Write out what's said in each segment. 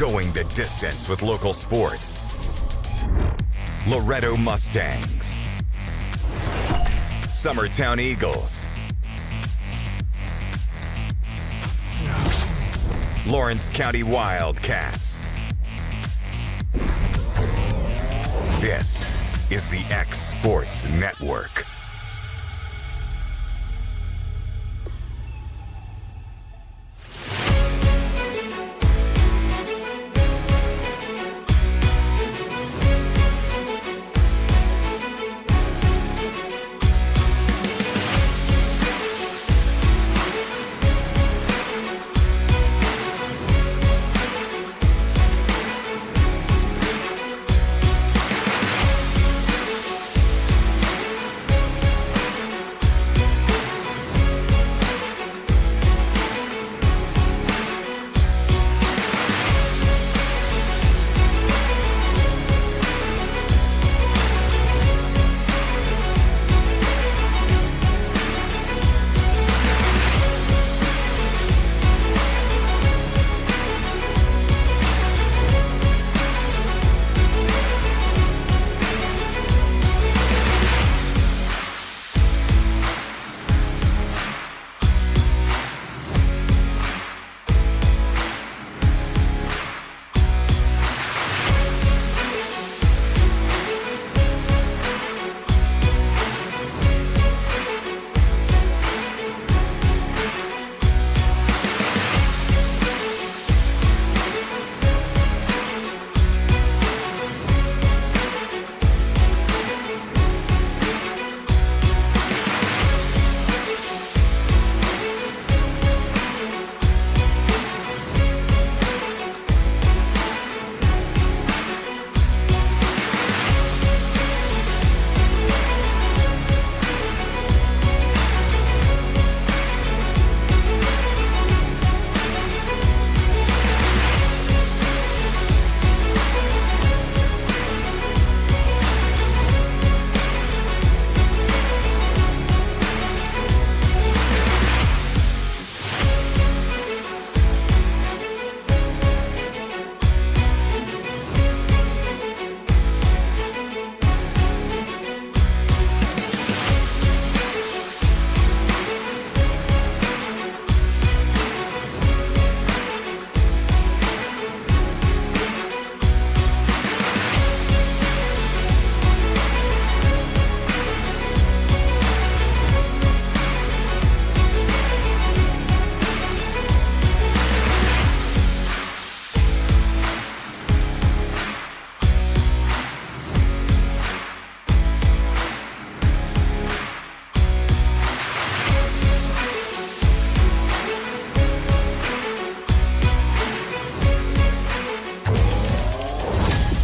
Going the distance with local sports. Loretto Mustangs. Summertown Eagles. Lawrence County Wildcats. This is the X Sports Network.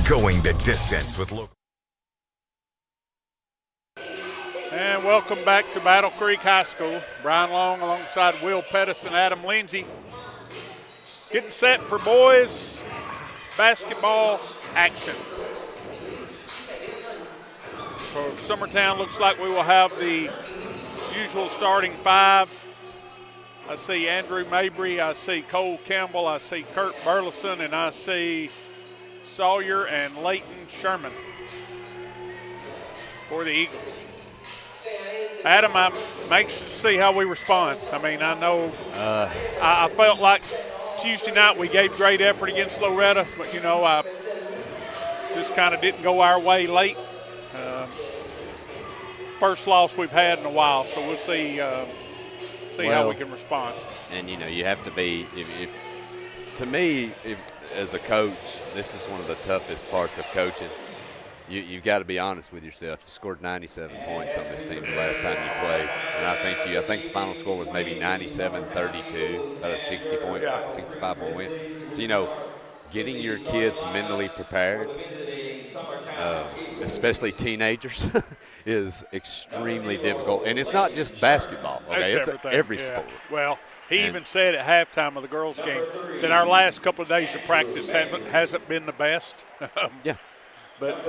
Going the distance with local. And welcome back to Battle Creek High School. Brian Long alongside Will Pettis and Adam Lindsay. Getting set for boys basketball action. For Summertown, looks like we will have the usual starting five. I see Andrew Mabry, I see Cole Campbell, I see Kurt Burleson, and I see Sawyer and Leighton Sherman for the Eagles. Adam, I'm anxious to see how we respond. I mean, I know I felt like Tuesday night we gave great effort against Loretta, but, you know, I just kind of didn't go our way late. First loss we've had in a while, so we'll see how we can respond. And, you know, you have to be to me, as a coach, this is one of the toughest parts of coaching. You've got to be honest with yourself. You scored 97 points on this team the last time you played, and I think the final score was maybe 97-32, about a 65-point win. So, you know, getting your kids mentally prepared, especially teenagers, is extremely difficult. And it's not just basketball, okay? It's every sport. Well, he even said at halftime of the girls' game that our last couple of days of practice hasn't been the best. Yeah. But,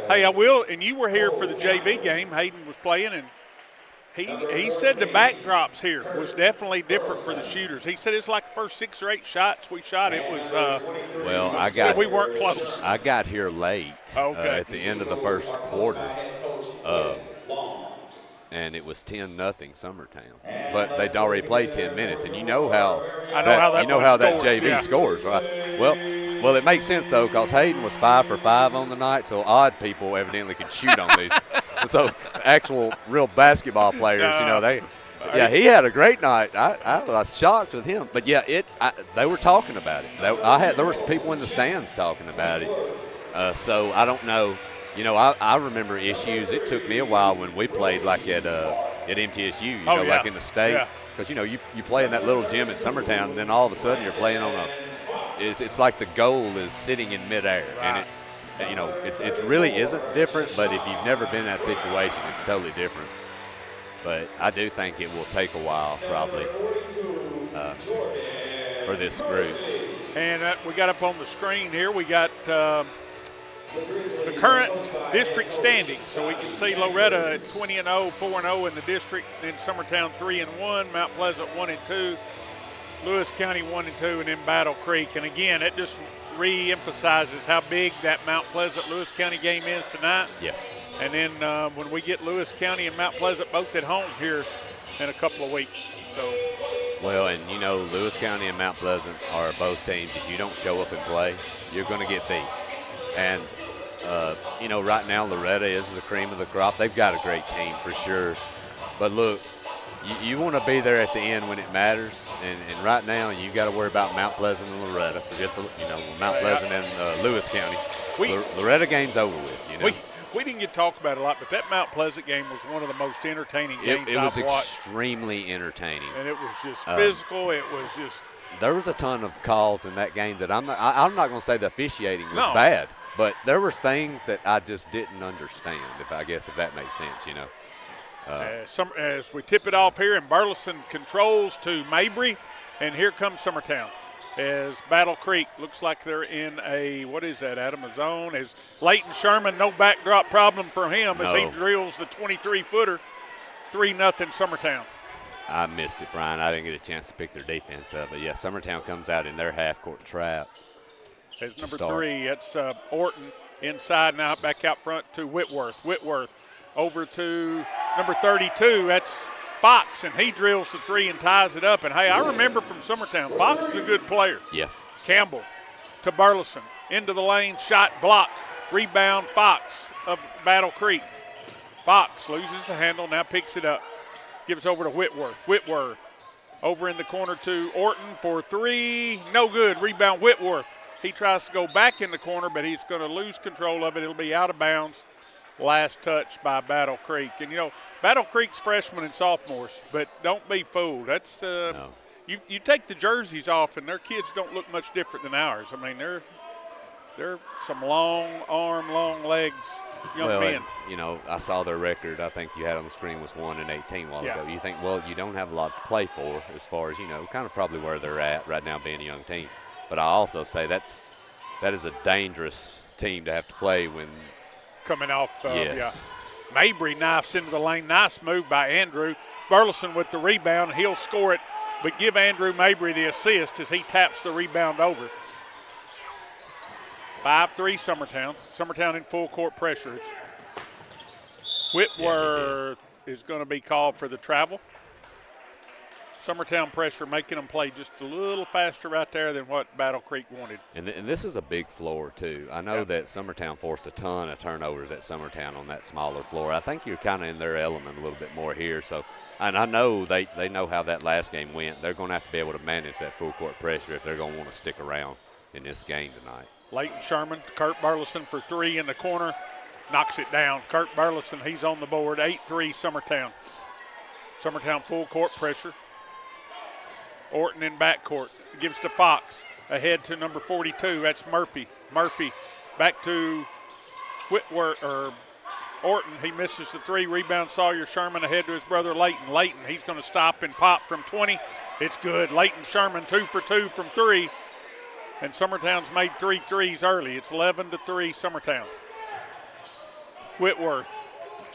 hey, I will, and you were here for the JV game. Hayden was playing, and He said the backdrops here was definitely different for the shooters. He said it's like the first 6 or 8 shots we shot. It was we weren't close. I got here late at the end of the first quarter, and it was 10-0 Summertown. But they'd already played 10 minutes, and you know how that JV scores, right? Well, it makes sense though, because Hayden was 5 for 5 on the night, so odd people evidently could shoot on these. So actual real basketball players, he had a great night. I was shocked with him, but they were talking about it. There was people in the stands talking about it. So I don't know. I remember issues. It took me a while when we played like at MTSU, like in the state, because you play in that little gym at Summertown, and then all of a sudden you're playing on it's like the goal is sitting in midair, and it really isn't different. But if you've never been in that situation, it's totally different. But I do think it will take a while, probably, for this group. And we got up on the screen here. We got the current district standings, so we can see Loretta at 20-0, 4-0 in the district, then Summertown 3-1, Mount Pleasant 1-2, Lewis County 1-2, and then Battle Creek. And again, it just re-emphasizes how big that Mount Pleasant-Lewis County game is tonight. Yeah. And then when we get Lewis County and Mount Pleasant both at home here in a couple of weeks. Well, and Lewis County and Mount Pleasant are both teams. If you don't show up and play, you're going to get beat. And, right now Loretta is the cream of the crop. They've got a great team for sure. But look, you want to be there at the end when it matters. And right now you got to worry about Mount Pleasant and Loretta. Forget Mount Pleasant and Lewis County. Loretta game's over with. We didn't get to talk about it a lot, but that Mount Pleasant game was one of the most entertaining games I've watched. It was extremely entertaining. And it was just physical. It was just. There was a ton of calls in that game that I'm not going to say the officiating was bad, but there was things that I just didn't understand. If that makes sense, As we tip it off here, and Burleson controls to Mabry, and here comes Summertown. As Battle Creek looks like they're in a zone. As Leighton Sherman, no backdrop problem for him as he drills the 23-footer, 3-0 Summertown. I missed it, Brian. I didn't get a chance to pick their defense up. But, Summertown comes out in their half-court trap. As number 3, it's Orton inside now, back out front to Whitworth. Whitworth over to number 32. That's Fox, and he drills the 3 and ties it up. And, hey, I remember from Summertown, Fox is a good player. Yeah. Campbell to Burleson. Into the lane, shot blocked. Rebound, Fox of Battle Creek. Fox loses the handle, now picks it up. Gives over to Whitworth. Whitworth over in the corner to Orton for 3. No good. Rebound, Whitworth. He tries to go back in the corner, but he's going to lose control of it. It'll be out of bounds. Last touch by Battle Creek. And, Battle Creek's freshmen and sophomores, but don't be fooled. That's no. You take the jerseys off, and their kids don't look much different than ours. I mean, they're some long arm, long legs young men. And, I saw their record. I think you had on the screen was 1-18 a while ago. You think, you don't have a lot to play for as far as, kind of probably where they're at right now being a young team. But I also say that is a dangerous team to have to play when – coming off, yes. Mabry knifes into the lane. Nice move by Andrew. Burleson with the rebound. He'll score it, but give Andrew Mabry the assist as he taps the rebound over. 5-3 Summertown. Summertown in full court pressure. It's Whitworth is going to be called for the travel. Summertown pressure making them play just a little faster right there than what Battle Creek wanted. And this is a big floor, too. I know that Summertown forced a ton of turnovers at Summertown on that smaller floor. I think you're kind of in their element a little bit more here. So, and I know they know how that last game went. They're going to have to be able to manage that full court pressure if they're going to want to stick around in this game tonight. Leighton Sherman, Kurt Burleson for 3 in the corner. Knocks it down. Kurt Burleson, he's on the board. 8-3 Summertown. Summertown full court pressure. Orton in backcourt. Gives to Fox. Ahead to number 42. That's Murphy. Murphy back to Whitworth or Orton. He misses the 3. Rebound Sawyer Sherman ahead to his brother Leighton. Leighton, he's going to stop and pop from 20. It's good. Leighton Sherman 2 for 2 from 3. And Summertown's made 3 threes early. It's 11-3 Summertown. Whitworth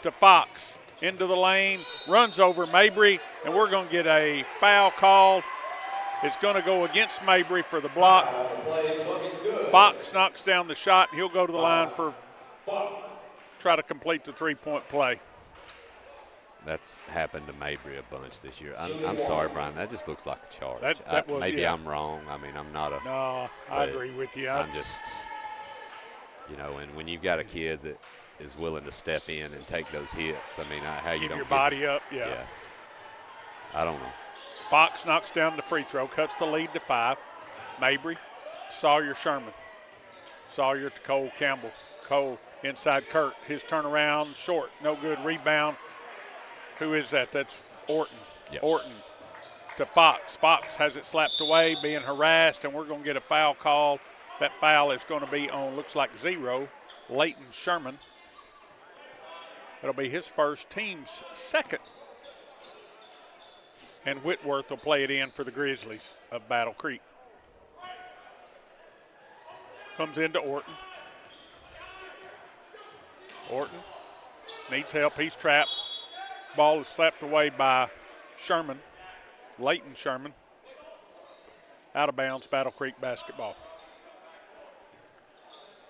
to Fox. into the lane, runs over Mabry, and we're going to get a foul called. It's going to go against Mabry for the block. Fox knocks down the shot, and he'll go to the line for try to complete the three-point play. That's happened to Mabry a bunch this year. I'm sorry, Brian. That just looks like a charge. Maybe I'm wrong. I mean, I'm not a. No, I agree with you. I'm just, and when you've got a kid that is willing to step in and take those hits, I mean, how you keep don't your body up, yeah. I don't know. Fox knocks down the free throw, cuts the lead to 5. Mabry, Sawyer Sherman. Sawyer to Cole Campbell. Cole inside Kurt. His turnaround, short, no good. Rebound. Who is that? That's Orton. Yep. Orton to Fox. Fox has it slapped away, being harassed, and we're going to get a foul call. That foul is going to be on, looks like 0, Leighton Sherman. It'll be his first, team's second. And Whitworth will play it in for the Grizzlies of Battle Creek. Comes into Orton. Orton needs help. He's trapped. Ball is slapped away by Sherman, Leighton Sherman. Out of bounds, Battle Creek basketball.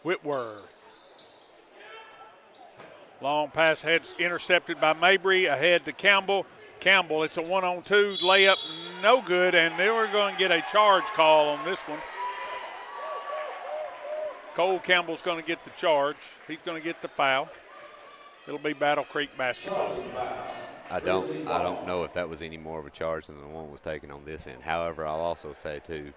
Whitworth. Long pass ahead, intercepted by Mabry, ahead to Campbell. Campbell, it's a 1-on-2 layup, no good, and they were going to get a charge call on this one. Cole Campbell's going to get the charge. He's going to get the foul. It'll be Battle Creek basketball. I don't know if that was any more of a charge than the one was taken on this end. However, I'll also say too,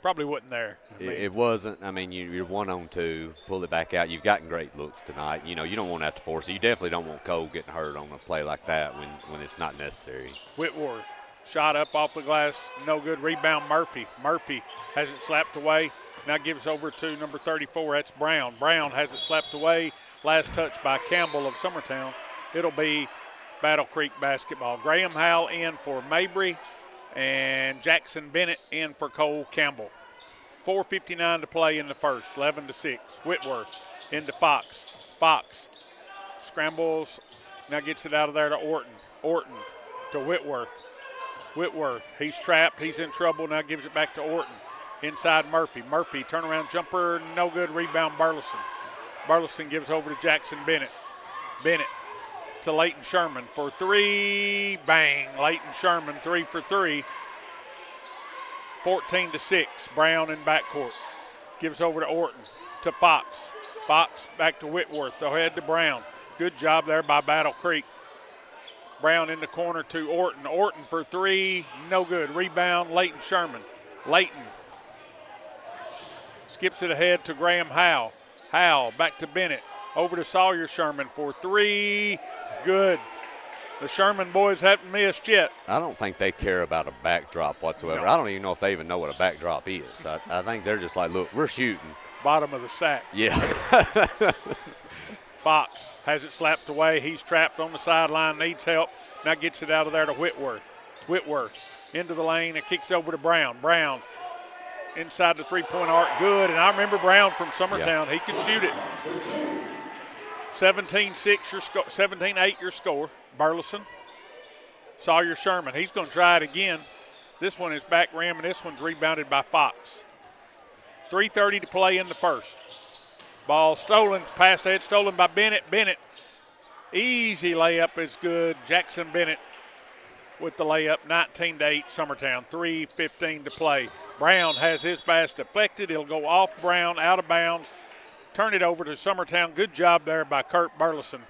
probably wasn't there. It wasn't. I mean, you're 1-on-2, pull it back out. You've gotten great looks tonight. You don't want to have to force it. You definitely don't want Cole getting hurt on a play like that when it's not necessary. Whitworth, shot up off the glass, no good. Rebound Murphy. Murphy has it slapped away. Now gives over to number 34. That's Brown. Brown has it slapped away. Last touch by Campbell of Summertown. It'll be Battle Creek basketball. Graham Howell in for Mabry, and Jackson Bennett in for Cole Campbell. 4:59 to play in the first, 11-6. Whitworth into Fox. Fox scrambles, now gets it out of there to Orton. Orton to Whitworth. Whitworth, he's trapped, he's in trouble, now gives it back to Orton. Inside Murphy. Murphy, turnaround jumper, no good. Rebound Burleson. Burleson gives over to Jackson Bennett. Bennett to Leighton Sherman for 3. Bang. Leighton Sherman 3 for 3. 14-6. Brown in backcourt. Gives over to Orton. To Fox. Fox back to Whitworth. Ahead to Brown. Good job there by Battle Creek. Brown in the corner to Orton. Orton for 3. No good. Rebound Leighton Sherman. Leighton skips it ahead to Graham Howell. Howell back to Bennett. Over to Sawyer Sherman for 3. Good. The Sherman boys haven't missed yet. I don't think they care about a backdrop whatsoever. No. I don't even know if they even know what a backdrop is. I think they're just like, look, we're shooting. Bottom of the sack. Yeah. Fox has it slapped away. He's trapped on the sideline, needs help. Now gets it out of there to Whitworth. Whitworth into the lane and kicks over to Brown. Brown inside the three-point arc, good. And I remember Brown from Summertown. Yeah. He can shoot it. 17-8 your score. Burleson. Sawyer Sherman. He's going to try it again. This one is back rim, and this one's rebounded by Fox. 3:30 to play in the first. Ball stolen, pass ahead, stolen by Bennett. Bennett, easy layup is good. Jackson Bennett with the layup, 19-8 Summertown. 3:15 to play. Brown has his pass deflected. It'll go off Brown, out of bounds. Turn it over to Summertown. Good job there by Kurt Burleson.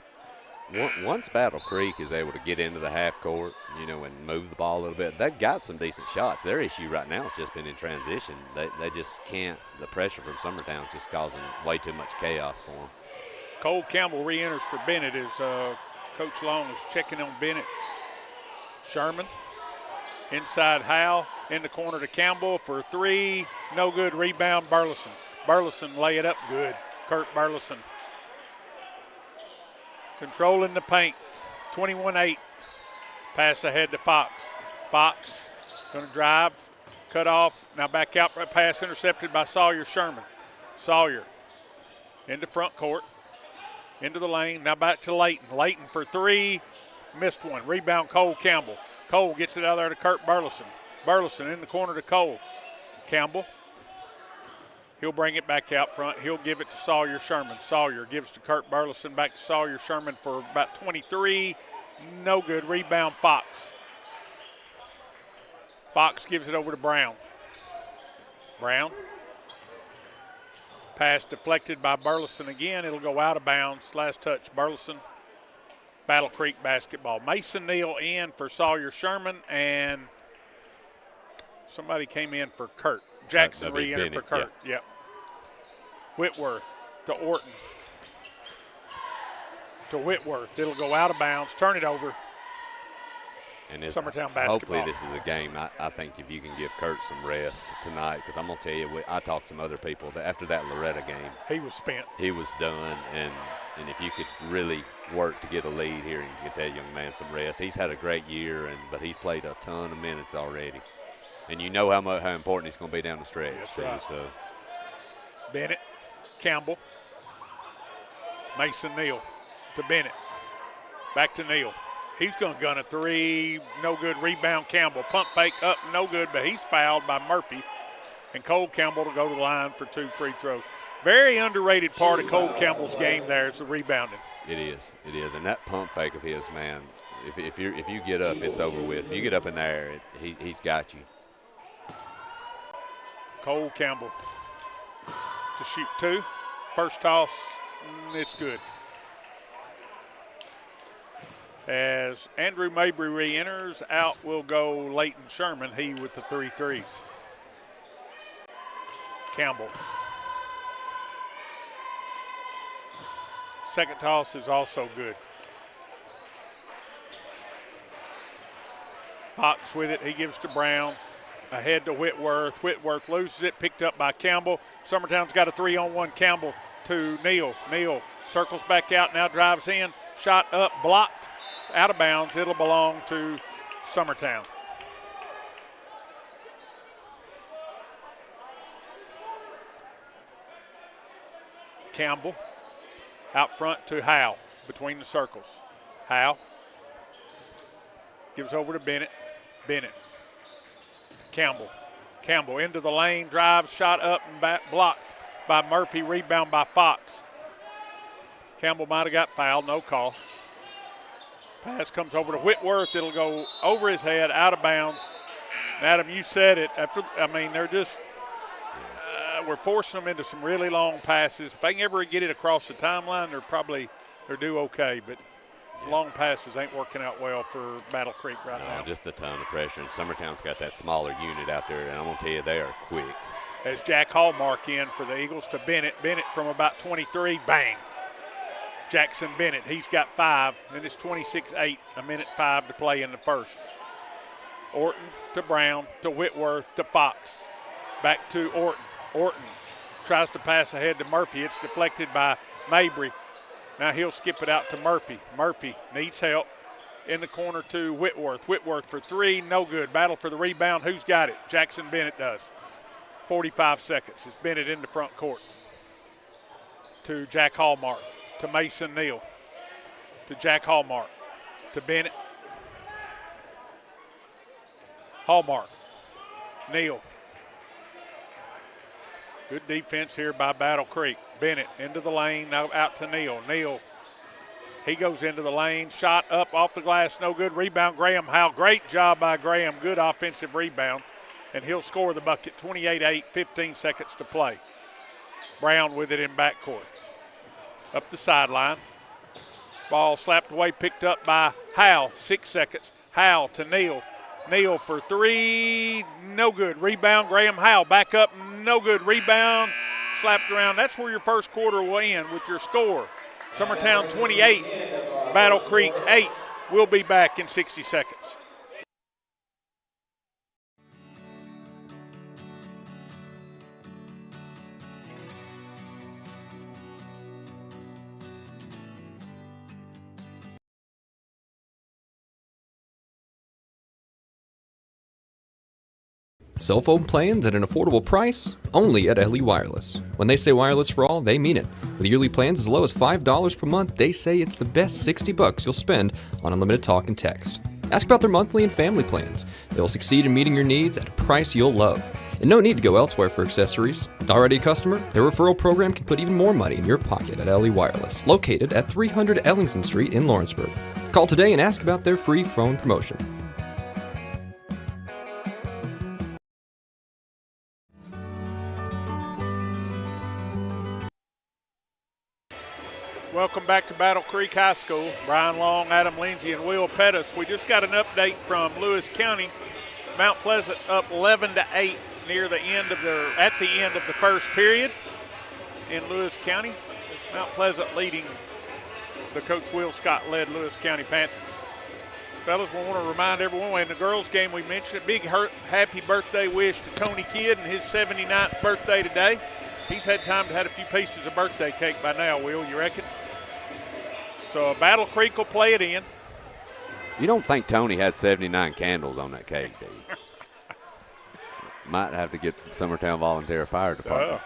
Once Battle Creek is able to get into the half court, and move the ball a little bit, they've got some decent shots. Their issue right now has just been in transition. They just can't. The pressure from Summertown is just causing way too much chaos for them. Cole Campbell re-enters for Bennett as Coach Long is checking on Bennett. Sherman inside Howell in the corner to Campbell for 3. No good. Rebound Burleson. Burleson lay it up good. Kurt Burleson. Controlling the paint, 21-8. Pass ahead to Fox. Fox going to drive, cut off. Now back out, pass intercepted by Sawyer Sherman. Sawyer into front court. into the lane. Now back to Layton. Layton for three. Missed one. Rebound, Cole Campbell. Cole gets it out there to Kurt Burleson. Burleson in the corner to Cole. Campbell. He'll bring it back out front. He'll give it to Sawyer Sherman. Sawyer gives to Kurt Burleson. Back to Sawyer Sherman for about 23. No good. Rebound, Fox. Fox gives it over to Brown. Brown. Pass deflected by Burleson again. It'll go out of bounds. Last touch, Burleson. Battle Creek basketball. Mason Neal in for Sawyer Sherman, and somebody came in for Kurt. Jackson re-entered for Kurt. Yeah. Yep. Whitworth to Orton. To Whitworth. It'll go out of bounds. Turn it over. And it's, Summertown basketball. Hopefully this is a game. I think if you can give Kurt some rest tonight, because I'm going to tell you, I talked to some other people that after that Loretta game. He was spent. He was done, and if you could really work to get a lead here and get that young man some rest. He's had a great year, but he's played a ton of minutes already. And you know how important he's going to be down the stretch. That's too, right. So. Bennett, Campbell, Mason Neal to Bennett. Back to Neal. He's going to gun a three. No good. Rebound, Campbell. Pump fake up, no good, but he's fouled by Murphy. And Cole Campbell to go to the line for 2 free throws. Very underrated part of Cole Campbell's game there is the rebounding. It is. And that pump fake of his, man, if you get up, it's over with. If you get up in there, he's got you. Cole Campbell to shoot 2. First toss, it's good. As Andrew Mabry re-enters, out will go Layton Sherman, he with the 3 threes. Campbell. Second toss is also good. Fox with it, he gives to Brown. Ahead to Whitworth. Whitworth loses it, picked up by Campbell. Summertown's got a 3-on-1. Campbell to Neal. Neal circles back out, now drives in. Shot up, blocked, out of bounds. It'll belong to Summertown. Campbell out front to Howe between the circles. Howe gives over to Bennett. Bennett. Campbell. Campbell into the lane, drives, shot up and back, blocked by Murphy, rebound by Fox. Campbell might have got fouled, no call. Pass comes over to Whitworth. It'll go over his head, out of bounds. And Adam, you said it. They're just we're forcing them into some really long passes. If they can ever get it across the timeline, they're do okay. But long passes ain't working out well for Battle Creek right now. Just a ton of pressure. And Summertown's got that smaller unit out there, and I'm going to tell you, they are quick. As Jack Hallmark in for the Eagles to Bennett. Bennett from about 23, bang. Jackson Bennett, he's got 5, and it's 26-8, 1:05 to play in the first. Orton to Brown to Whitworth to Fox. Back to Orton. Orton tries to pass ahead to Murphy. It's deflected by Mabry. Now he'll skip it out to Murphy. Murphy needs help in the corner to Whitworth. Whitworth for 3, no good. Battle for the rebound. Who's got it? Jackson Bennett does. 45 seconds. It's Bennett in the front court. To Jack Hallmark. To Mason Neal. To Jack Hallmark. To Bennett. Hallmark. Neal. Good defense here by Battle Creek. Bennett into the lane, now out to Neal. Neal, he goes into the lane, shot up off the glass, no good. Rebound, Graham Howe. Great job by Graham, good offensive rebound. And he'll score the bucket, 28-8, 15 seconds to play. Brown with it in backcourt. Up the sideline. Ball slapped away, picked up by Howe, 6 seconds. Howe to Neal. Neal for 3, no good. Rebound, Graham Howe back up, no good. Rebound, slapped around. That's where your first quarter will end with your score. Summertown 28, Battle Creek 8. We'll be back in 60 seconds. Cell phone plans at an affordable price? Only at LE Wireless. When they say wireless for all, they mean it. With yearly plans as low as $5 per month, they say it's the best $60 you'll spend on unlimited talk and text. Ask about their monthly and family plans. They'll succeed in meeting your needs at a price you'll love. And no need to go elsewhere for accessories. Already a customer? Their referral program can put even more money in your pocket at LE Wireless, located at 300 Ellingson Street in Lawrenceburg. Call today and ask about their free phone promotion. Welcome back to Battle Creek High School. Brian Long, Adam Lindsay, and Will Pettis. We just got an update from Lewis County. Mount Pleasant up 11-8 at the end of the first period in Lewis County. It's Mount Pleasant leading the Coach Will Scott-led Lewis County Panthers. Fellas, we want to remind everyone, in the girls' game we mentioned a big happy birthday wish to Tony Kidd and his 79th birthday today. He's had time to have a few pieces of birthday cake by now, Will, you reckon? So Battle Creek will play it in. You don't think Tony had 79 candles on that cake, do you? Might have to get the Summertown Volunteer Fire Department.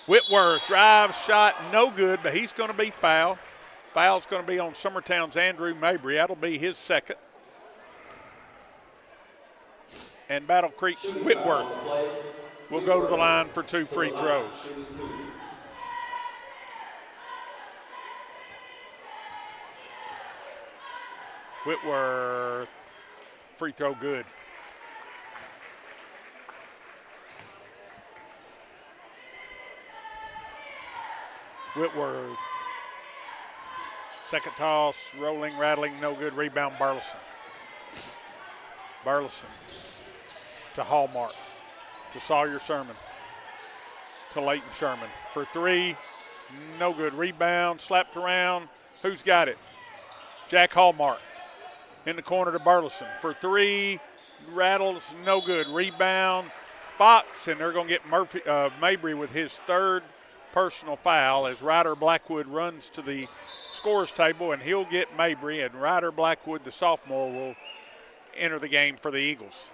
Whitworth drives, shot, no good, but he's going to be fouled. Foul's going to be on Summertown's Andrew Mabry. That'll be his second. And Battle Creek's Whitworth will go to the line for 2 free throws. Whitworth, free throw good. Whitworth, second toss, rolling, rattling, no good. Rebound, Burleson. Burleson to Hallmark, to Sawyer Sherman, to Leighton Sherman. For 3, no good. Rebound, slapped around. Who's got it? Jack Hallmark. In the corner to Burleson. For 3, rattles, no good. Rebound, Fox, and they're going to get Mabry with his 3rd personal foul as Ryder Blackwood runs to the scorer's table, and he'll get Mabry, and Ryder Blackwood, the sophomore, will enter the game for the Eagles.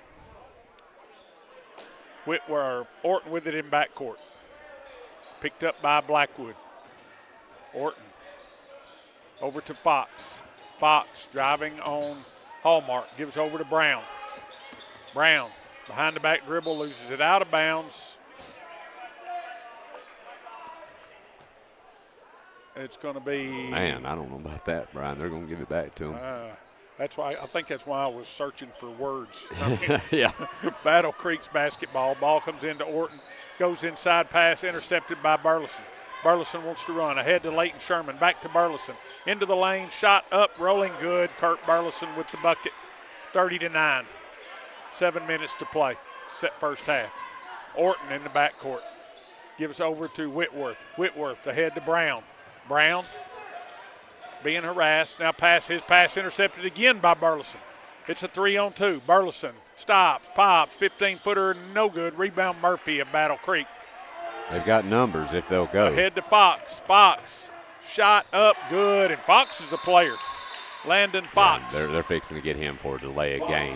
Orton with it in backcourt. Picked up by Blackwood. Orton over to Fox. Fox driving on Hallmark, gives over to Brown. Brown, behind the back dribble, loses it out of bounds. It's going to be. Man, I don't know about that, Brian. They're going to give it back to him. I think that's why I was searching for words. Yeah. Battle Creek's basketball. Ball comes into Orton, goes inside pass, intercepted by Burleson. Burleson wants to run ahead to Leighton Sherman, back to Burleson, into the lane, shot up, rolling good. Kurt Burleson with the bucket, 30-9. 7 minutes to play, set first half. Orton in the backcourt, gives over to Whitworth. Whitworth ahead to Brown. Brown being harassed. Now his pass intercepted again by Burleson. It's a 3-on-2. Burleson stops, pops, 15-footer, no good. Rebound Murphy of Battle Creek. They've got numbers if they'll go. Ahead to Fox. Fox shot up good, and Fox is a player. Landon Fox. Yeah, they're fixing to get him for a delay of game.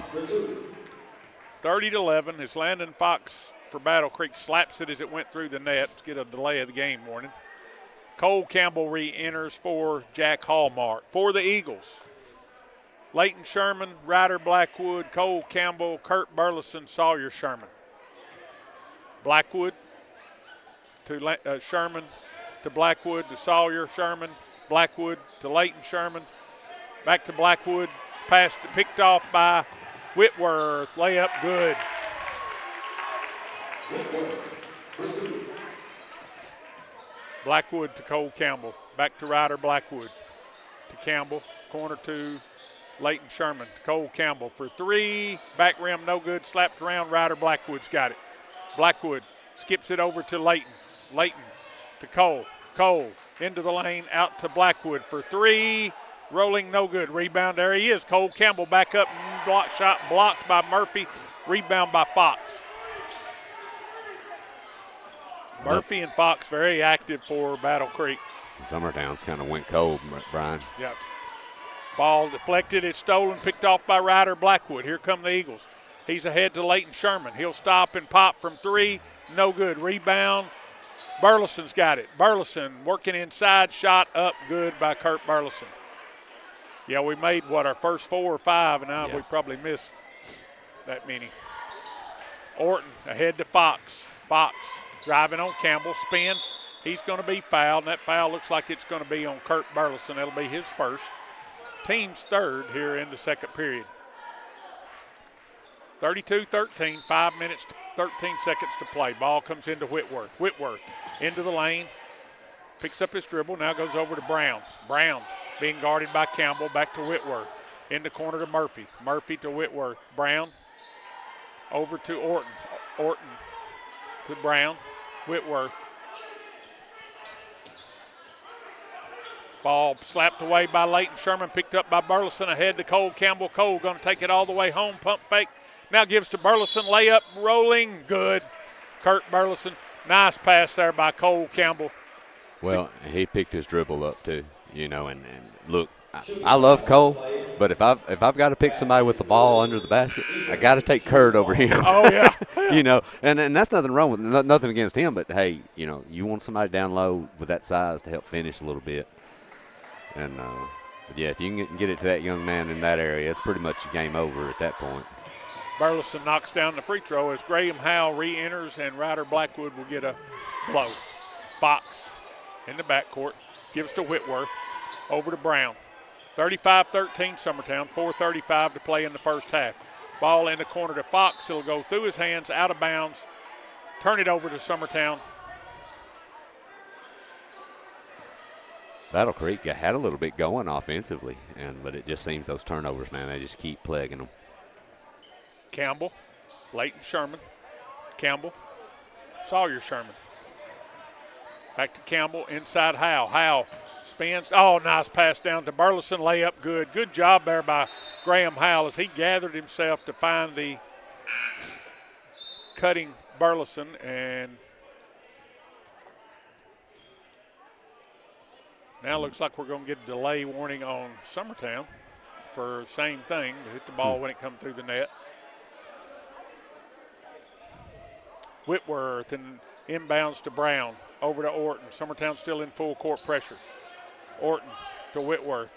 30-11 as Landon Fox for Battle Creek slaps it as it went through the net to get a delay of the game warning. Cole Campbell re-enters for Jack Hallmark. For the Eagles, Leighton Sherman, Ryder Blackwood, Cole Campbell, Kurt Burleson, Sawyer Sherman. Blackwood to Sherman, to Blackwood, to Sawyer Sherman, Blackwood to Leighton Sherman, back to Blackwood, passed, picked off by Whitworth, layup good. Blackwood to Cole Campbell, back to Ryder Blackwood, to Campbell, corner to Leighton Sherman, to Cole Campbell for 3, back rim no good, slapped around, Ryder Blackwood's got it. Blackwood skips it over to Leighton. Leighton to Cole. Cole into the lane, out to Blackwood for 3. Rolling, no good. Rebound, there he is. Cole Campbell back up, block shot blocked by Murphy. Rebound by Fox. Murphy and Fox very active for Battle Creek. Summertown's kind of went cold, Brian. Yep. Ball deflected, it's stolen, picked off by Ryder Blackwood. Here come the Eagles. He's ahead to Leighton Sherman. He'll stop and pop from 3. No good. Rebound. Burleson's got it. Burleson working inside. Shot up good by Kurt Burleson. Yeah, we made, our first 4 or 5, and now we probably missed that many. Orton ahead to Fox. Fox driving on Campbell. Spins. He's going to be fouled, and that foul looks like it's going to be on Kurt Burleson. That'll be his first. Team's third here in the second period. 32-13, 5 minutes, 13 seconds to play. Ball comes into Whitworth. Whitworth into the lane, picks up his dribble, now goes over to Brown. Brown being guarded by Campbell, back to Whitworth. In the corner to Murphy. Murphy to Whitworth. Brown over to Orton. Orton to Brown. Whitworth. Ball slapped away by Leighton Sherman, picked up by Burleson, ahead to Cole Campbell. Cole going to take it all the way home, pump fake. Now gives to Burleson, layup, rolling, good. Kurt Burleson, nice pass there by Cole Campbell. Well, he picked his dribble up too, and look, I love Cole, but if I've got to pick somebody with the ball under the basket, I got to take Kurt over him. Oh yeah. And that's nothing wrong with nothing against him, but hey, you want somebody down low with that size to help finish a little bit. And yeah, if you can get it to that young man in that area, it's pretty much game over at that point. Burleson knocks down the free throw as Graham Howell re-enters, and Ryder Blackwood will get a blow. Fox in the backcourt gives to Whitworth, over to Brown. 35-13 Summertown, 4:35 to play in the first half. Ball in the corner to Fox. It'll go through his hands, out of bounds. Turn it over to Summertown. Battle Creek had a little bit going offensively, but it just seems those turnovers, man, they just keep plaguing them. Campbell, Leighton Sherman, Campbell, Sawyer Sherman. Back to Campbell, inside Howell. Howell spins. Oh, nice pass down to Burleson. Layup good. Good job there by Graham Howell as he gathered himself to find the cutting Burleson. And now looks like we're going to get a delay warning on Summertown for the same thing, to hit the ball when it comes through the net. Whitworth and inbounds to Brown, over to Orton. Summertown still in full court pressure. Orton to Whitworth.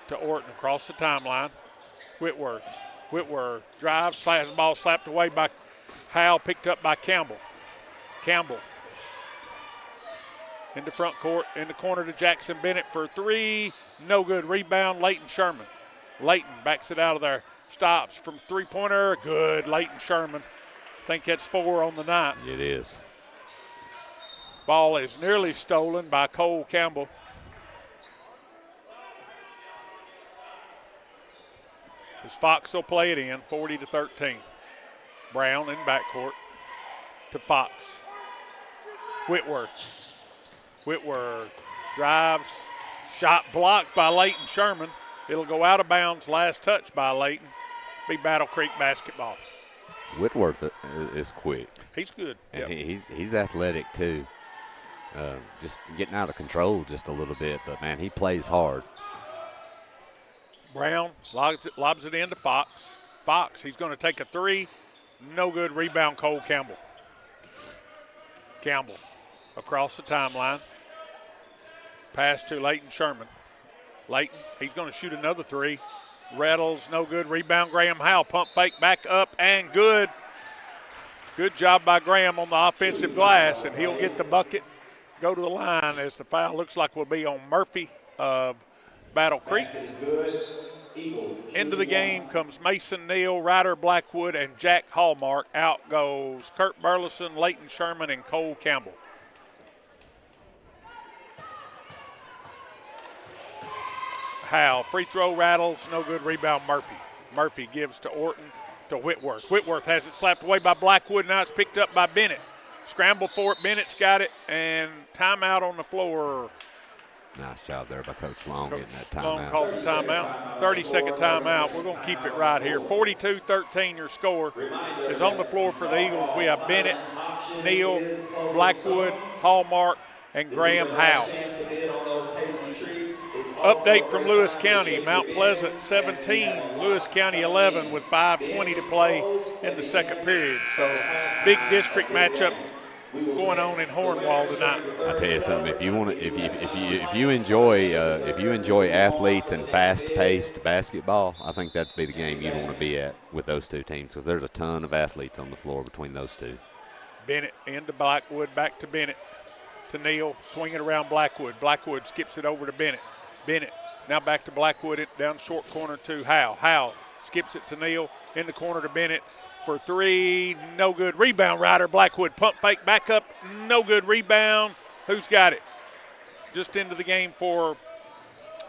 To Orton across the timeline. Whitworth. Whitworth drives, has the ball slapped away by Howell, picked up by Campbell. Campbell in the front court, in the corner to Jackson Bennett for 3. No good. Rebound, Leighton Sherman. Leighton backs it out of there. Stops from three-pointer. Good. Leighton Sherman. I think that's 4 on the night. It is. Ball is nearly stolen by Cole Campbell. As Fox will play it in, 40-13. Brown in backcourt to Fox. Whitworth. Whitworth drives. Shot blocked by Leighton Sherman. It'll go out of bounds. Last touch by Leighton. Be Battle Creek basketball. Whitworth is quick. He's good. And yep. he's athletic too. Just getting out of control just a little bit, but man, he plays hard. Brown lobs it into Fox. Fox, he's going to take a 3. No good. Rebound, Cole Campbell. Campbell across the timeline. Pass to Leighton Sherman. Leighton, he's going to shoot another 3. Rattles, no good. Rebound, Graham Howell. Pump fake, back up, and good. Good job by Graham on the offensive glass, and he'll get the bucket, go to the line as the foul looks like will be on Murphy of Battle Creek. Into the game comes Mason Neal, Ryder Blackwood, and Jack Hallmark. Out goes Kurt Burleson, Leighton Sherman, and Cole Campbell. Howell, free throw rattles, no good. Rebound, Murphy. Murphy gives to Orton, to Whitworth. Whitworth has it slapped away by Blackwood. Now it's picked up by Bennett. Scramble for it. Bennett's got it, and timeout on the floor. Nice job there by Coach Long getting that timeout. Long calls a timeout. 30-second timeout. We're going to keep it right here. 42-13 your score is on the floor for the Eagles. We have Bennett, Neal, Blackwood, Hallmark, and Graham Howell. Update from Lewis County. Mount Pleasant 17, Lewis County 11 with 5:20 to play in the second period. So big district matchup going on in Hornwall tonight. I tell you something. If you want to, if you enjoy athletes and fast-paced basketball, I think that'd be the game you'd want to be at with those two teams because there's a ton of athletes on the floor between those two. Bennett into Blackwood, back to Bennett. To Neal, swinging around Blackwood. Blackwood skips it over to Bennett. Bennett now back to Blackwood, down short corner to Howe. Howe skips it to Neal, in the corner to Bennett for three, no good. Rebound, Ryder Blackwood, pump fake, back up, no good. Rebound, who's got it? Just into the game for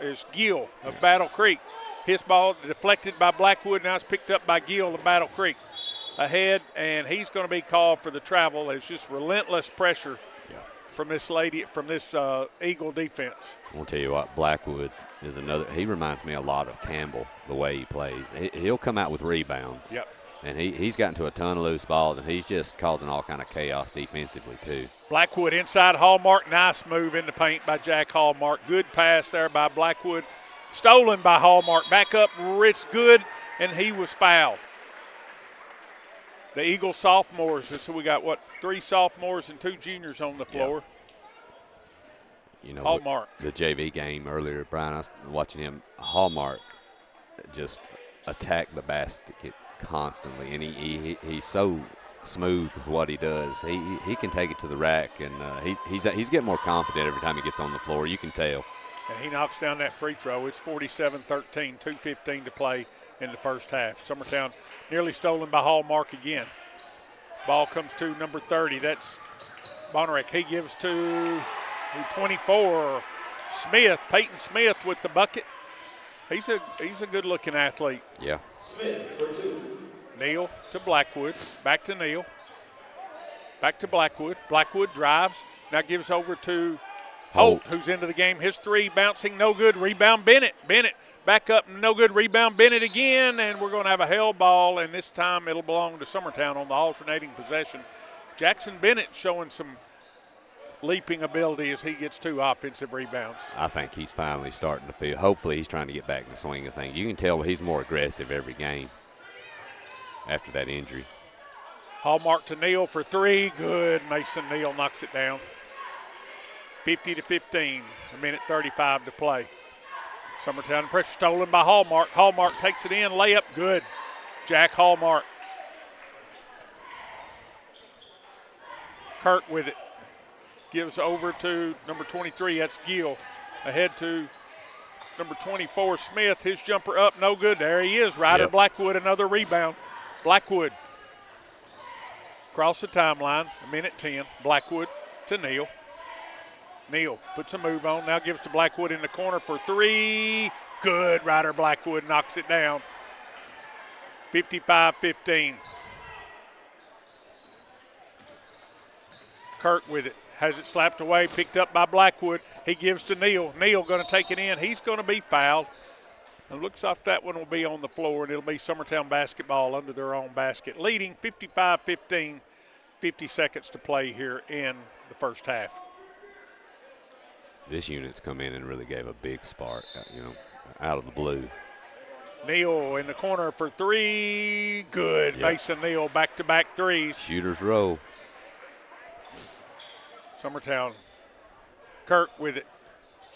is Gill of Battle Creek. His ball deflected by Blackwood, now it's picked up by Gill of Battle Creek. Ahead, and he's going to be called for the travel. It's just relentless pressure from this Eagle defense. I want to tell you what, Blackwood is another. He reminds me a lot of Campbell, the way he plays. He'll come out with rebounds. Yep. And he's gotten to a ton of loose balls, and he's just causing all kind of chaos defensively too. Blackwood inside Hallmark. Nice move in the paint by Jack Hallmark. Good pass there by Blackwood. Stolen by Hallmark. Back up, it's good, and he was fouled. The Eagle sophomores, so we got, 3 sophomores and 2 juniors on the floor. Yeah. You know, Hallmark. The JV game earlier, Brian, I was watching him. Hallmark just attack the basket constantly, and he's so smooth with what he does. He can take it to the rack, and he's getting more confident every time he gets on the floor. You can tell. And he knocks down that free throw. It's 47-13, 2:15 to play in the first half. Summertown nearly stolen by Hallmark again. Ball comes to number 30. That's Bonarek. He gives to 24. Smith, Peyton Smith with the bucket. He's a good-looking athlete. Yeah. Smith for 2. Neal to Blackwood. Back to Neal. Back to Blackwood. Blackwood drives. Now gives over to Holt, who's into the game. His 3 bouncing, no good. Rebound, Bennett. Bennett back up, no good. Rebound, Bennett again, and we're going to have a held ball, and this time it'll belong to Summertown on the alternating possession. Jackson Bennett showing some leaping ability as he gets 2 offensive rebounds. I think he's finally starting to feel. Hopefully he's trying to get back in the swing of things. You can tell he's more aggressive every game after that injury. Hallmark to Neal for 3. Good. Mason Neal knocks it down. 50-15, 1:35 to play. Summertown pressure stolen by Hallmark. Hallmark takes it in, layup, good. Jack Hallmark. Kirk with it. Gives over to number 23, that's Gill. Ahead to number 24, Smith. His jumper up, no good. There he is, Ryder Blackwood, another rebound. Blackwood. Across the timeline, 1:10. Blackwood to Neal. Neal puts a move on, now gives to Blackwood in the corner for 3. Good. Ryder Blackwood knocks it down. 55-15. Kirk with it. Has it slapped away, picked up by Blackwood. He gives to Neal. Neal going to take it in. He's going to be fouled. It looks like that one will be on the floor, and it'll be Summertown basketball under their own basket. Leading 55-15, 50 seconds to play here in the first half. This unit's come in and really gave a big spark, out of the blue. Neal in the corner for 3. Good. Yep. Mason Neal back-to-back threes. Shooter's roll. Summertown. Kirk with it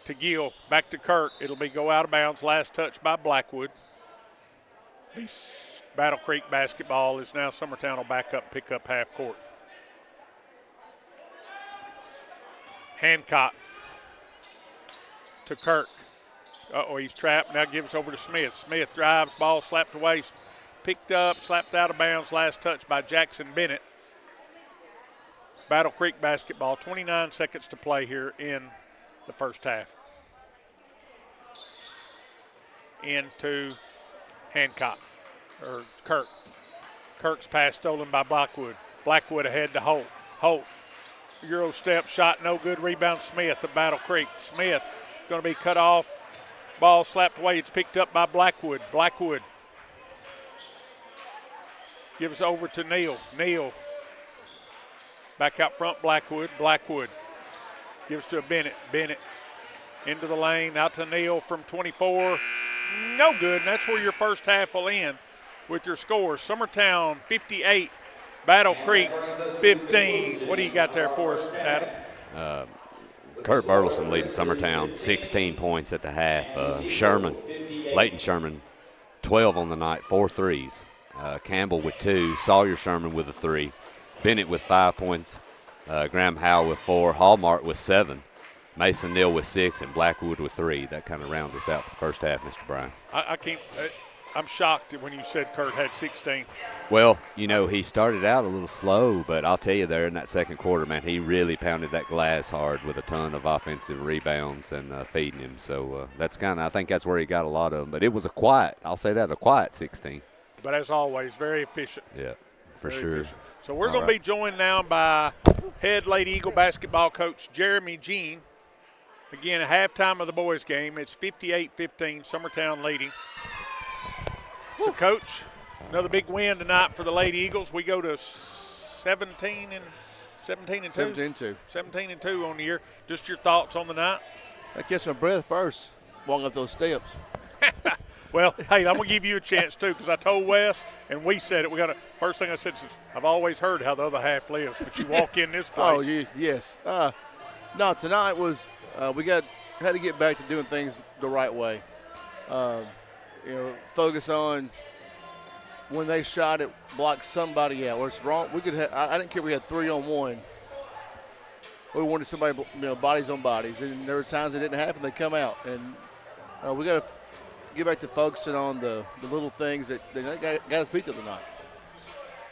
to Gill. Back to Kirk. It'll be go out of bounds. Last touch by Blackwood. Battle Creek basketball is now Summertown will back up, pick up half court. Hancock to Kirk. He's trapped. Now gives over to Smith. Smith drives, ball slapped away, picked up, slapped out of bounds. Last touch by Jackson Bennett. Battle Creek basketball, 29 seconds to play here in the first half. Into Hancock, or Kirk. Kirk's pass stolen by Blackwood. Blackwood ahead to Holt. Holt, Euro step, shot no good. Rebound Smith of Battle Creek. Smith going to be cut off. Ball slapped away. It's picked up by Blackwood. Blackwood gives over to Neal. Neal back out front. Blackwood. Blackwood gives to Bennett. Bennett into the lane, out to Neal from 24. No good, and that's where your first half will end with your scores. Summertown 58, Battle Creek 15. What do you got there for us, Adam? Kurt Burleson leading Summertown, 16 points at the half. Leighton Sherman, 12 on the night, 4 threes. Campbell with 2, Sawyer Sherman with a 3, Bennett with 5 points, Graham Howell with 4, Hallmark with 7, Mason Neal with 6, and Blackwood with 3. That kind of rounds us out for the first half, Mr. Bryan. I'm shocked when you said Kurt had 16. Well, he started out a little slow, but I'll tell you there in that second quarter, man, he really pounded that glass hard with a ton of offensive rebounds and feeding him. So I think that's where he got a lot of them. But it was a quiet 16. But as always, very efficient. Yeah, for Very sure. efficient. So we're going to be joined now by head Lady Eagle basketball coach Jeremy Jean. Again, a halftime of the boys game. It's 58-15, Summertown leading. So, Coach, another big win tonight for the Lady Eagles. We go to 17 and 2. 17-2 on the year. Just your thoughts on the night? I catch my breath first, walking up those steps. Well, hey, I'm going to give you a chance, too, because I told Wes, and we said it. First thing I said is, I've always heard how the other half lives, but you walk in this place. Yes. No, tonight was we had to get back to doing things the right way. Focus on when they shot it, block somebody out. Where it's wrong, we could. I didn't care if we had 3-on-1. We wanted somebody, bodies on bodies, and there were times it didn't happen. They come out, and we got to get back to focusing on the little things that got us beat the other night.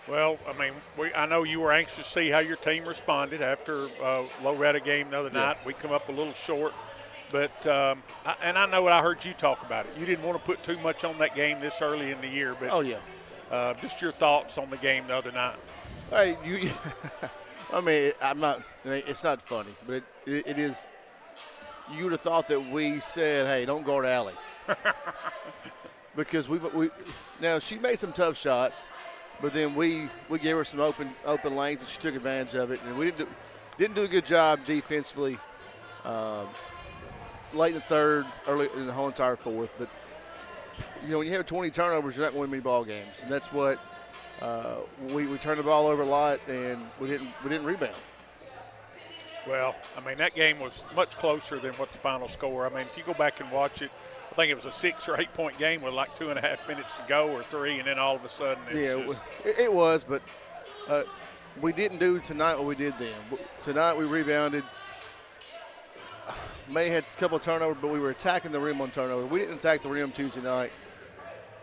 Well, I mean, I know you were anxious to see how your team responded after Loretta game the other night. We come up a little short. But I know what I heard you talk about it. You didn't want to put too much on that game this early in the year. But just your thoughts on the game the other night. Hey, I mean, I'm not. It's not funny, but it is. You would have thought that we said, "Hey, don't guard Allie," because we. Now she made some tough shots, but then we gave her some open lanes and she took advantage of it, and we didn't do a good job defensively. Late in the third, early in the whole entire fourth. But, when you have 20 turnovers, you're not going to win many ball games. And that's what we turned the ball over a lot, and we didn't rebound. Well, I mean, that game was much closer than what the final score. I mean, if you go back and watch it, I think it was a 6 or 8 point game with like 2.5 minutes to go or 3, and then all of a sudden it was. But we didn't do tonight what we did then. Tonight we rebounded. May had a couple of turnovers, but we were attacking the rim on turnover. We didn't attack the rim Tuesday night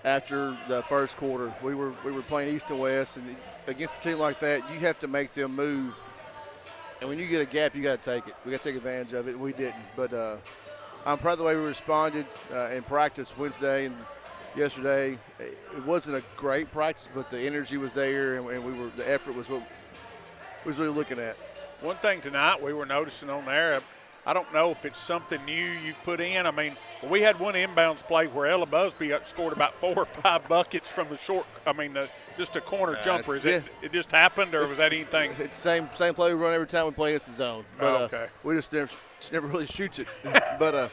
after the first quarter. We were playing East and West, and against a team like that, you have to make them move. And when you get a gap, you got to take it. We got to take advantage of it, and we didn't. But I'm proud of the way we responded in practice Wednesday and yesterday. It wasn't a great practice, but the energy was there, and the effort was what we was really looking at. One thing tonight we were noticing on there, I don't know if it's something new you put in. I mean, we had one inbounds play where Ella Busby scored about 4 or 5 buckets from the short. I mean, just a corner jumper. It just happened, or was that anything? It's the same play we run every time we play against the zone. But okay. We just never really shoots it. But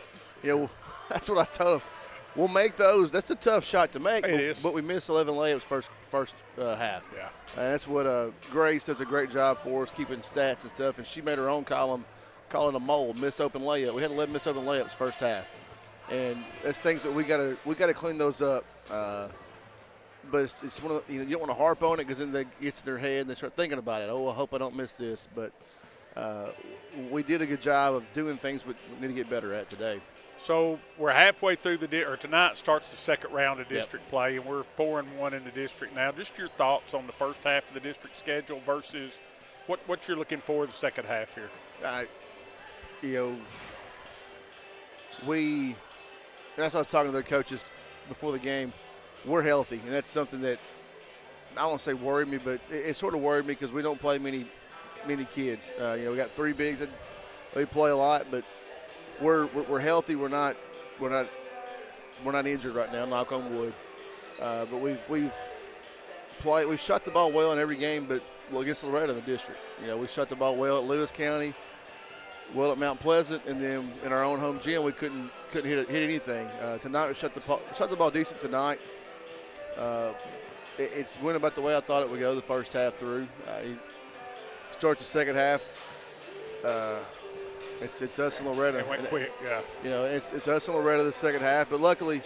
that's what I told them. We'll make those. That's a tough shot to make. It is. But we missed 11 layups first half. Yeah. And that's what Grace does a great job for us, keeping stats and stuff. And she made her own column, calling a mole, missed open layup. We had 11 missed open layups first half. And that's things that we gotta clean those up. But it's one of the, you don't want to harp on it because then they gets in their head and they start thinking about it. Oh, I hope I don't miss this. But we did a good job of doing things, but we need to get better at today. So we're halfway through tonight starts the second round of district play, and we're 4-1 in the district now. Just your thoughts on the first half of the district schedule versus what you're looking for the second half here. That's what I was talking to their coaches before the game. We're healthy, and that's something that I don't want to say worried me, but it sort of worried me because we don't play many kids. We got 3 bigs that they play a lot, but we're healthy. We're not injured right now. Knock on wood. But we've shot the ball well in every game, but against Loretta in the district. We shot the ball well at Lewis County. well at Mount Pleasant, and then in our own home gym we couldn't hit anything. Tonight we shot the ball decent tonight. It's went about the way I thought it would go the first half through. You start the second half. It's us and Loretta. It went quick, yeah. You know, it's us and Loretta the second half. But luckily,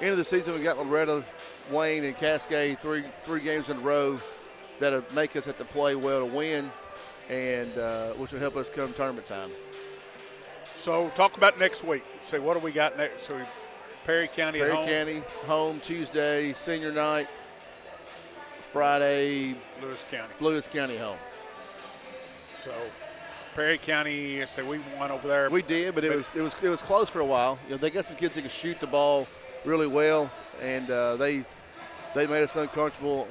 end of the season we got Loretta, Wayne, and Cascade three games in a row that'll make us have to play well to win, and which will help us come tournament time. So talk about next week. Say, what do we got next? So Perry County at home. Perry County home Tuesday, senior night. Friday, Lewis County home. So Perry County, say we won over there. We did, but it was close for a while. You know, they got some kids that can shoot the ball really well, and they made us uncomfortable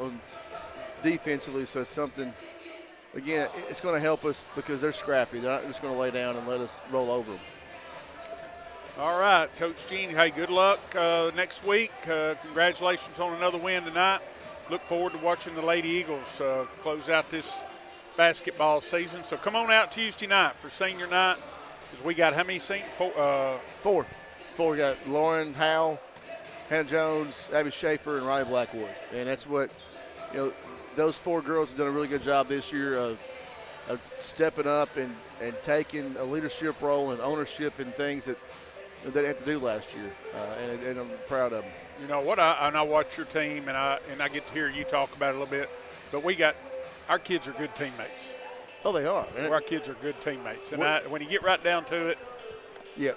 defensively. So it's something. Again, it's going to help us because they're scrappy. They're not just going to lay down and let us roll over them. All right, Coach Gene. Hey, good luck next week. Congratulations on another win tonight. Look forward to watching the Lady Eagles close out this basketball season. So come on out Tuesday night for senior night, because we got how many seniors? Four. We got Lauren Howell, Hannah Jones, Abby Schaefer, and Riley Blackwood. And that's what, you know, those four girls have done a really good job this year of stepping up and taking a leadership role and ownership in things that they didn't have to do last year. And I'm proud of them. You know what? I watch your team, and I get to hear you talk about it a little bit. But our kids are good teammates. Oh, they are. Our kids are good teammates. And when you get right down to it. Yeah,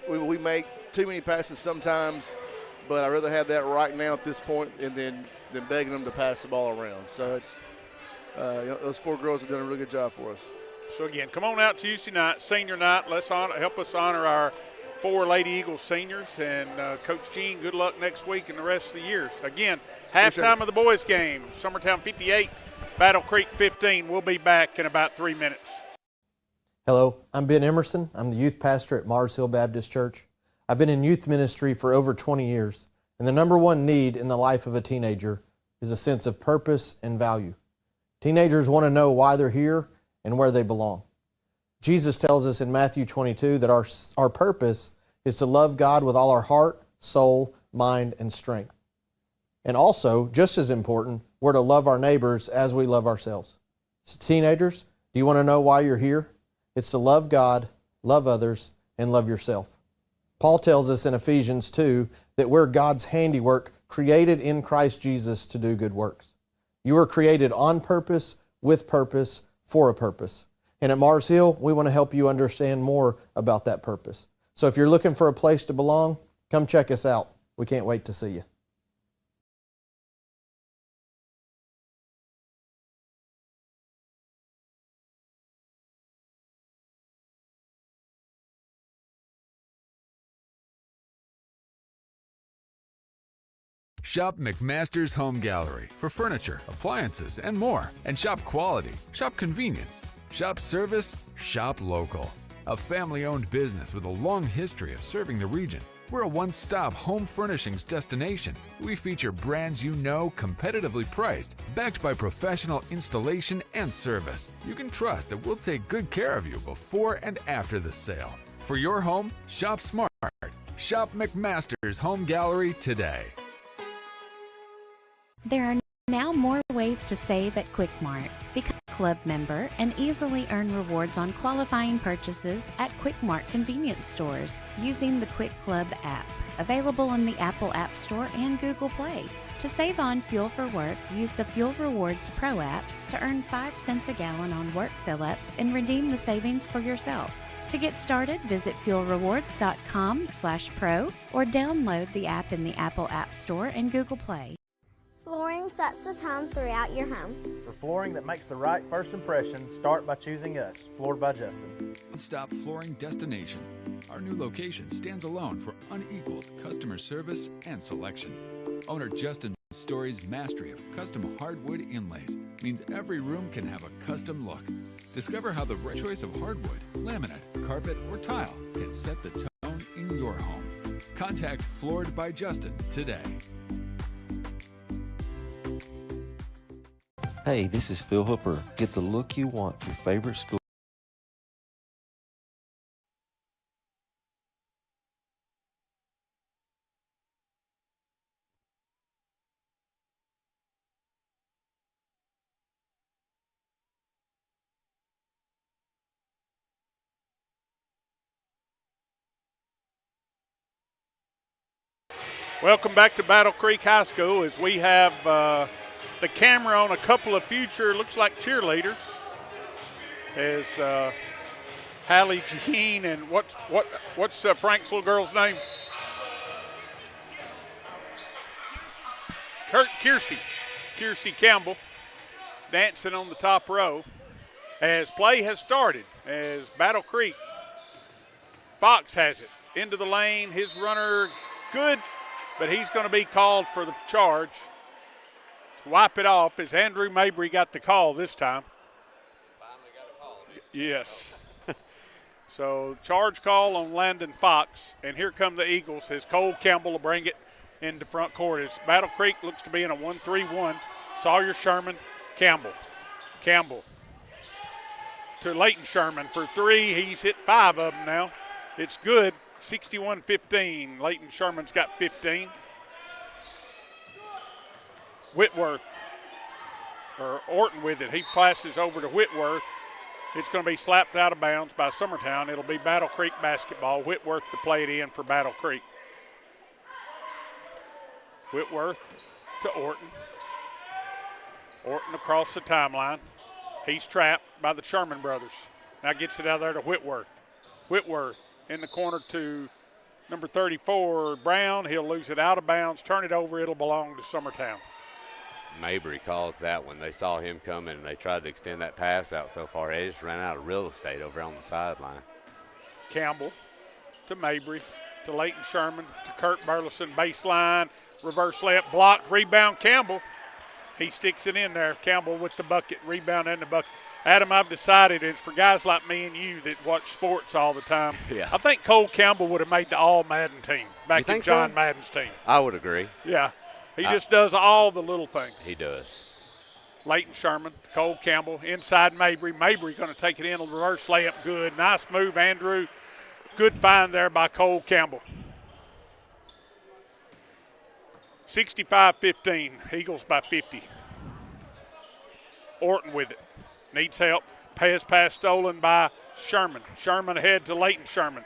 we make too many passes sometimes, but I'd rather have that right now at this point than begging them to pass the ball around. So it's those four girls have done a really good job for us. So, again, come on out Tuesday night, senior night. Let's help us honor our 4 Lady Eagles seniors. And Coach Gene, good luck next week and the rest of the year. Again, halftime of the boys game, Summertown 58, Battle Creek 15. We'll be back in about 3 minutes. Hello, I'm Ben Emerson. I'm the youth pastor at Mars Hill Baptist Church. I've been in youth ministry for over 20 years, and the number one need in the life of a teenager is a sense of purpose and value. Teenagers want to know why they're here and where they belong. Jesus tells us in Matthew 22 that our purpose is to love God with all our heart, soul, mind, and strength. And also, just as important, we're to love our neighbors as we love ourselves. So teenagers, do you want to know why you're here? It's to love God, love others, and love yourself. Paul tells us in Ephesians 2 that we're God's handiwork, created in Christ Jesus to do good works. You were created on purpose, with purpose, for a purpose. And at Mars Hill, we want to help you understand more about that purpose. So if you're looking for a place to belong, come check us out. We can't wait to see you. Shop McMaster's Home Gallery for furniture, appliances, and more. And shop quality, shop convenience, shop service, shop local. A family-owned business with a long history of serving the region. We're a one-stop home furnishings destination. We feature brands you know, competitively priced, backed by professional installation and service. You can trust that we'll take good care of you before and after the sale. For your home, shop smart. Shop McMaster's Home Gallery today. There are now more ways to save at Quick Mart. Become a club member and easily earn rewards on qualifying purchases at Quick Mart convenience stores using the Quick Club app, available in the Apple App Store and Google Play. To save on fuel for work, use the Fuel Rewards Pro app to earn 5 cents a gallon on work fill-ups and redeem the savings for yourself. To get started, visit fuelrewards.com/pro or download the app in the Apple App Store and Google Play. Flooring sets the tone throughout your home. For flooring that makes the right first impression, start by choosing us, Floored by Justin. One-stop flooring destination. Our new location stands alone for unequaled customer service and selection. Owner Justin Story's mastery of custom hardwood inlays means every room can have a custom look. Discover how the right choice of hardwood, laminate, carpet, or tile can set the tone in your home. Contact Floored by Justin today. Hey, this is Phil Hooper. Get the look you want for your favorite school. Welcome back to Battle Creek High School as we have the camera on a couple of future, looks like cheerleaders, as Hallie Jean and what's Frank's little girl's name? Kiersey Campbell dancing on the top row as play has started, as Battle Creek, Fox has it into the lane, his runner good, but he's going to be called for the charge. Wipe it off as Andrew Mabry got the call this time. Finally got a call. Yes. So charge call on Landon Fox, and here come the Eagles as Cole Campbell will bring it into front court. As Battle Creek looks to be in a 1-3-1. Sawyer, Sherman, Campbell. Campbell to Leighton Sherman for three. He's hit 5 of them now. It's good. 61-15. Leighton Sherman's got 15. Whitworth, or Orton with it. He passes over to Whitworth. It's going to be slapped out of bounds by Summertown. It'll be Battle Creek basketball. Whitworth to play it in for Battle Creek. Whitworth to Orton. Orton across the timeline. He's trapped by the Sherman brothers. Now gets it out there to Whitworth. Whitworth in the corner to number 34, Brown. He'll lose it out of bounds, turn it over. It'll belong to Summertown. Mabry calls that one. They saw him coming, and they tried to extend that pass out so far. They just ran out of real estate over on the sideline. Campbell to Mabry to Leighton Sherman to Kurt Burleson. Baseline, reverse layup, blocked, rebound Campbell. He sticks it in there. Campbell with the bucket, rebound and the bucket. Adam, I've decided it's for guys like me and you that watch sports all the time. Yeah. I think Cole Campbell would have made the All-Madden team back in John so? Madden's team. I would agree. Yeah. He just does all the little things. He does. Leighton Sherman, Cole Campbell, inside Mabry. Mabry going to take it in, reverse layup, good. Nice move, Andrew. Good find there by Cole Campbell. 65-15, Eagles by 50. Orton with it. Needs help. Pass stolen by Sherman. Sherman ahead to Leighton Sherman.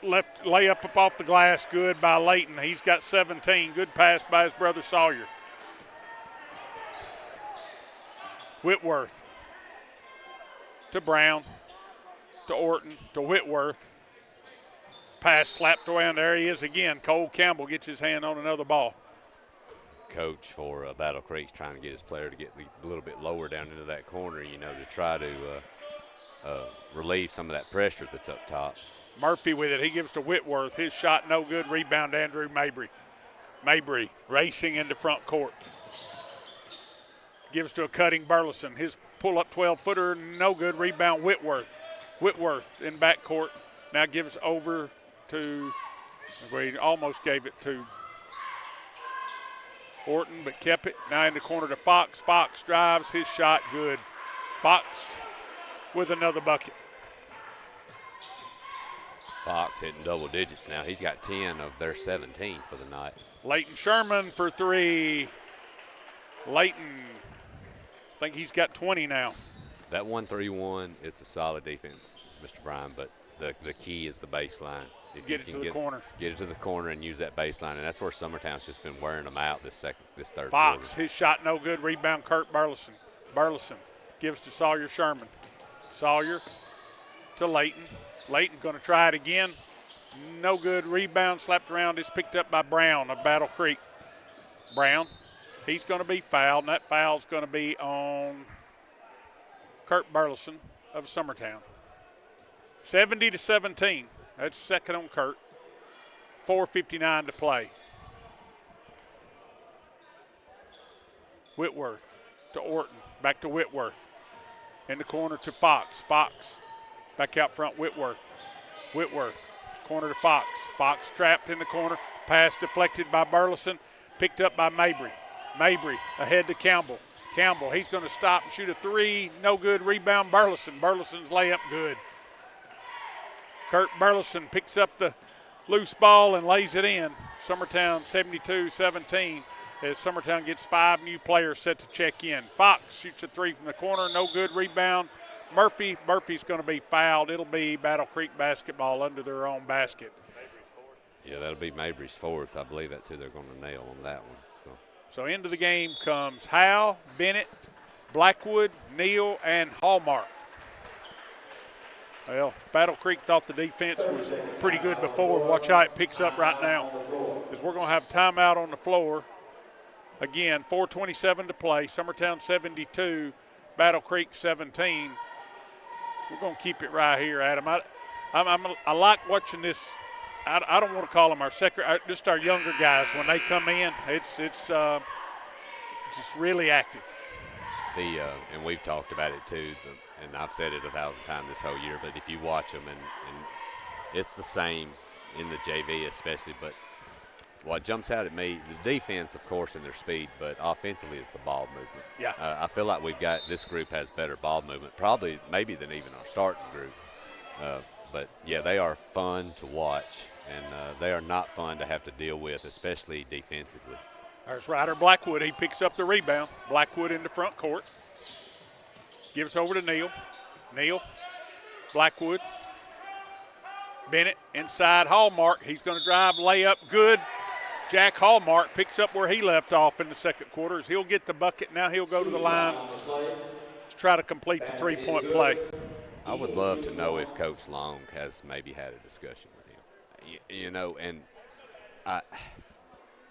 Left layup up off the glass, good by Leighton. He's got 17. Good pass by his brother Sawyer. Whitworth to Brown, to Orton, to Whitworth. Pass slapped around. There he is again. Cole Campbell gets his hand on another ball. Coach for Battle Creek's trying to get his player to get a little bit lower down into that corner, to try to relieve some of that pressure that's up top. Murphy with it. He gives to Whitworth. His shot no good. Rebound Andrew Mabry. Mabry racing into front court. Gives to a cutting Burleson. His pull-up 12-footer no good. Rebound Whitworth. Whitworth in backcourt. Now gives over to, we almost gave it to Orton, but kept it. Now in the corner to Fox. Fox drives. His shot good. Fox with another bucket. Fox hitting double digits now. He's got 10 of their 17 for the night. Leighton Sherman for three. Leighton, I think he's got 20 now. That 1-3-1, it's a solid defense, Mr. Bryan, but the key is the baseline. If Get it to the corner. Get it to the corner and use that baseline, and that's where Summertown's just been wearing them out this third Fox, quarter. his shot no good. Rebound Kurt Burleson. Burleson gives to Sawyer Sherman. Sawyer to Leighton. Leighton going to try it again. No good. Rebound slapped around. It's picked up by Brown of Battle Creek. Brown, he's going to be fouled, and that foul's going to be on Kurt Burleson of Summertown. 70-17. That's second on Kurt. 4:59 to play. Whitworth to Orton. Back to Whitworth. In the corner to Fox. Fox back out front, Whitworth. Whitworth, corner to Fox. Fox trapped in the corner. Pass deflected by Burleson. Picked up by Mabry. Mabry ahead to Campbell. Campbell, he's going to stop and shoot a three. No good. Rebound Burleson. Burleson's layup good. Kurt Burleson picks up the loose ball and lays it in. Summertown 72-17 as Summertown gets 5 new players set to check in. Fox shoots a three from the corner. No good. Rebound Murphy. Murphy's going to be fouled. It'll be Battle Creek basketball under their own basket. Yeah, that'll be Mabry's fourth. I believe that's who they're going to nail on that one. So into the game comes Howe, Bennett, Blackwood, Neal, and Hallmark. Well, Battle Creek thought the defense was pretty good before. Watch how it picks up right now, because we're going to have timeout on the floor. Again, 4:27 to play. Summertown 72, Battle Creek 17. We're going to keep it right here, Adam. I like watching this. I don't want to call them just our younger guys. When they come in, it's just really active. And we've talked about it too, and I've said it 1,000 times this whole year, but if you watch them, and it's the same in the JV especially, but what jumps out at me, the defense, of course, and their speed, but offensively is the ball movement. Yeah. I feel like this group has better ball movement, probably maybe than even our starting group. But, yeah, they are fun to watch, and they are not fun to have to deal with, especially defensively. There's Ryder Blackwood. He picks up the rebound. Blackwood in the front court. Gives over to Neal. Neal, Blackwood. Bennett inside Hallmark. He's going to drive, layup, good. Jack Hallmark picks up where he left off in the second quarter. As he'll get the bucket. Now he'll go to the line to try to complete the three-point play. I would love to know if Coach Long has maybe had a discussion with him. You know, and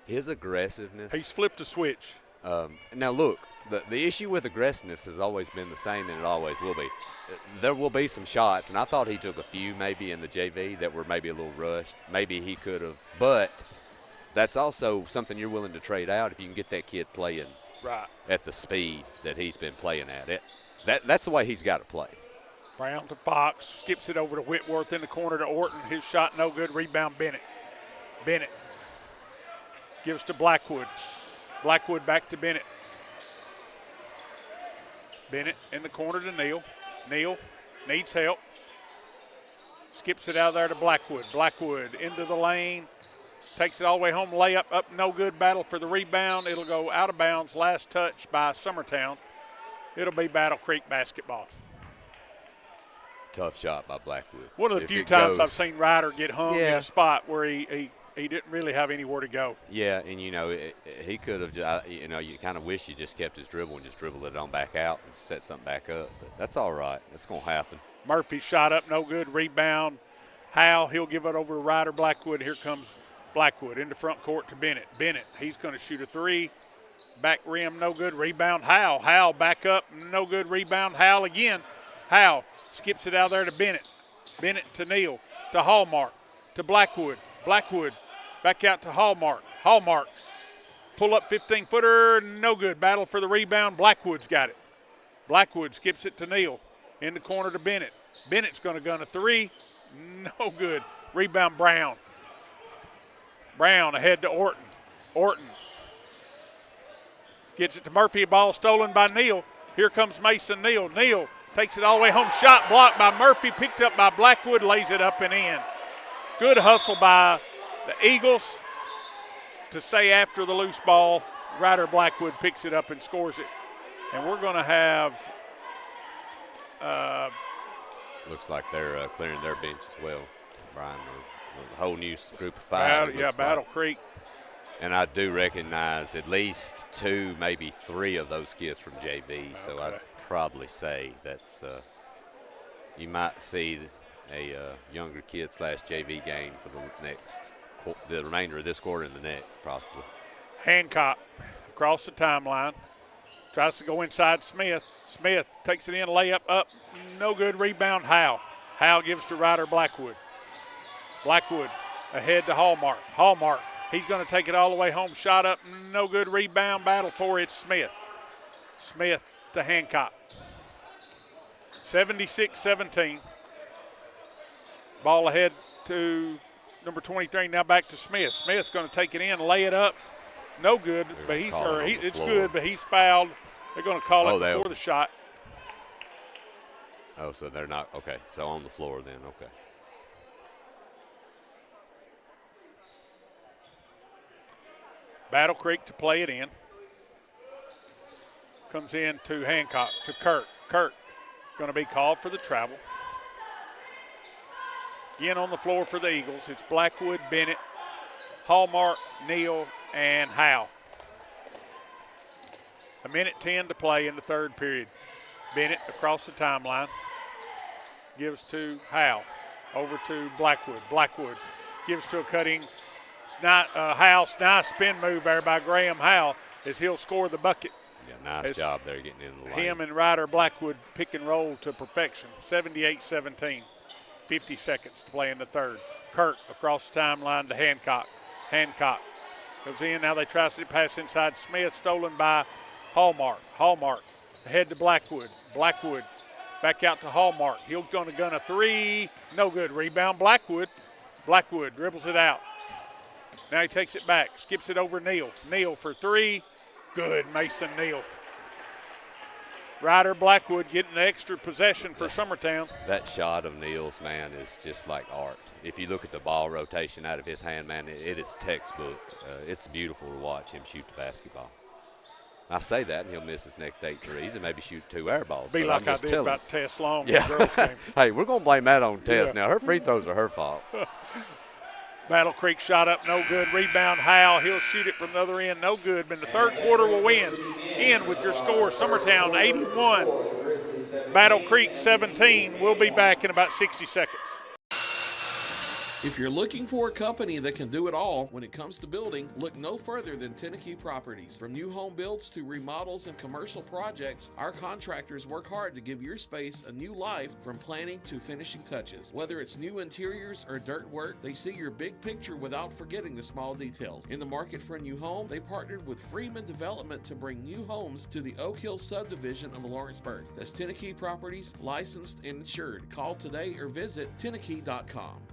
his aggressiveness. He's flipped a switch. Now, look, the issue with aggressiveness has always been the same, and it always will be. There will be some shots, and I thought he took a few maybe in the JV that were maybe a little rushed. Maybe he could have. But that's also something you're willing to trade out if you can get that kid playing at the speed that he's been playing at. That's the way he's got to play. Brown to Fox, skips it over to Whitworth in the corner to Orton. His shot no good, rebound Bennett. Bennett gives to Blackwood. Blackwood back to Bennett. Bennett in the corner to Neal. Neal needs help. Skips it out there to Blackwood. Blackwood into the lane. Takes it all the way home. Layup up, no good. Battle for the rebound. It'll go out of bounds. Last touch by Summertown. It'll be Battle Creek basketball. Tough shot by Blackwood. One of the few times I've seen Ryder get hung in a spot where he didn't really have anywhere to go. Yeah, and, he could have, you kind of wish he just kept his dribble and just dribbled it on back out and set something back up. But that's all right. That's going to happen. Murphy shot up, no good. Rebound. Howe, he'll give it over to Ryder Blackwood. Here comes Blackwood in the front court to Bennett. Bennett, he's going to shoot a three. Back rim, no good. Rebound, Howe. Howe back up, no good. Rebound, Howe again. Howe skips it out there to Bennett. Bennett to Neal, to Hallmark, to Blackwood. Blackwood back out to Hallmark. Hallmark, pull up 15-footer, no good. Battle for the rebound. Blackwood's got it. Blackwood skips it to Neal. In the corner to Bennett. Bennett's going to gun a three. No good. Rebound Brown. Brown ahead to Orton. Orton gets it to Murphy. A ball stolen by Neal. Here comes Mason Neal. Neal takes it all the way home. Shot blocked by Murphy. Picked up by Blackwood. Lays it up and in. Good hustle by the Eagles to stay after the loose ball. Ryder Blackwood picks it up and scores it. And we're going to have looks like they're clearing their bench as well, Brian. A whole new group of five. Battle Creek. And I do recognize at least two, maybe three of those kids from JV. So I'd probably say that's you might see a younger kid / JV game for the remainder of this quarter and the next, possibly. Hancock across the timeline. Tries to go inside Smith. Smith takes it in, layup up, no good. Rebound, Howe. Howe gives to Ryder Blackwood. Blackwood ahead to Hallmark. Hallmark, he's going to take it all the way home. Shot up, no good. Rebound, battle for it, Smith. Smith to Hancock. 76-17. Ball ahead to number 23, now back to Smith. Smith's going to take it in, lay it up. No good, but it's good, but he's fouled. They're going to call it before the shot. Oh, so they're not, okay. So on the floor then, okay. Battle Creek to play it in. Comes in to Hancock, to Kirk. Kirk going to be called for the travel. Again on the floor for the Eagles. It's Blackwood, Bennett, Hallmark, Neal, and Howe. 1:10 to play in the third period. Bennett across the timeline. Gives to Howe. Over to Blackwood. Blackwood gives to a cutting Howe. Nice spin move there by Graham Howe as he'll score the bucket. Yeah, nice job there getting in the lane. Him and Ryder Blackwood pick and roll to perfection. 78-17. 50 seconds to play in the third. Kirk across the timeline to Hancock. Hancock goes in. Now they try to pass inside Smith. Stolen by Hallmark. Hallmark ahead to Blackwood. Blackwood back out to Hallmark. He's going to gun a three. No good. Rebound Blackwood. Blackwood dribbles it out. Now he takes it back. Skips it over Neal. Neal for three. Good. Mason Neal. Ryder Blackwood getting the extra possession for Summertown. That shot of Neal's, man, is just like art. If you look at the ball rotation out of his hand, man, it is textbook. It's beautiful to watch him shoot the basketball. I say that, and he'll miss his next 8 threes and maybe shoot 2 air balls. Be like I did about Tess Long. Yeah. In the girls' game. Hey, we're going to blame that on Tess now. Her free throws are her fault. Battle Creek shot up, no good. Rebound, Howe. He'll shoot it from the other end, no good. But in the third quarter will win. In with your score, Summertown 81, Battle Creek 17. We'll be back in about 60 seconds. If you're looking for a company that can do it all when it comes to building, look no further than Tennessee Properties. From new home builds to remodels and commercial projects, our contractors work hard to give your space a new life from planning to finishing touches. Whether it's new interiors or dirt work, they see your big picture without forgetting the small details. In the market for a new home, they partnered with Freeman Development to bring new homes to the Oak Hill subdivision of Lawrenceburg. That's Tennessee Properties, licensed and insured. Call today or visit Tennessee.com.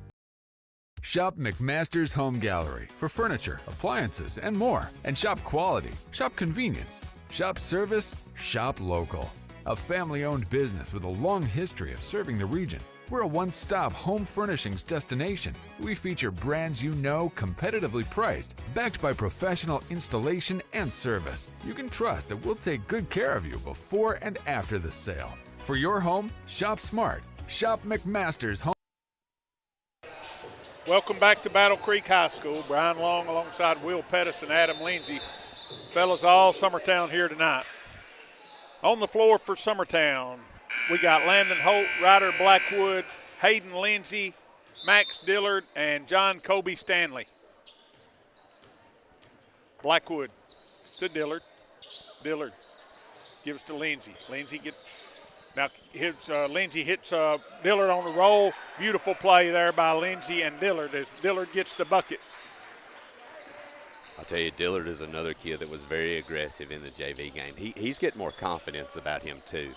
Shop McMaster's Home Gallery for furniture, appliances, and more. And shop quality, shop convenience, shop service, shop local. A family-owned business with a long history of serving the region. We're a one-stop home furnishings destination. We feature brands you know, competitively priced, backed by professional installation and service. You can trust that we'll take good care of you before and after the sale. For your home, shop smart. Shop McMaster's Home. Welcome back to Battle Creek High School. Brian Long alongside Will Pettis and Adam Lindsay. Fellas, all Summertown here tonight. On the floor for Summertown, we got Landon Holt, Ryder Blackwood, Hayden Lindsay, Max Dillard, and John Kobe Stanley. Blackwood to Dillard. Dillard gives to Lindsay. Lindsay Lindsay hits Dillard on the roll. Beautiful play there by Lindsay and Dillard as Dillard gets the bucket. I'll tell you, Dillard is another kid that was very aggressive in the JV game. He's getting more confidence about him too.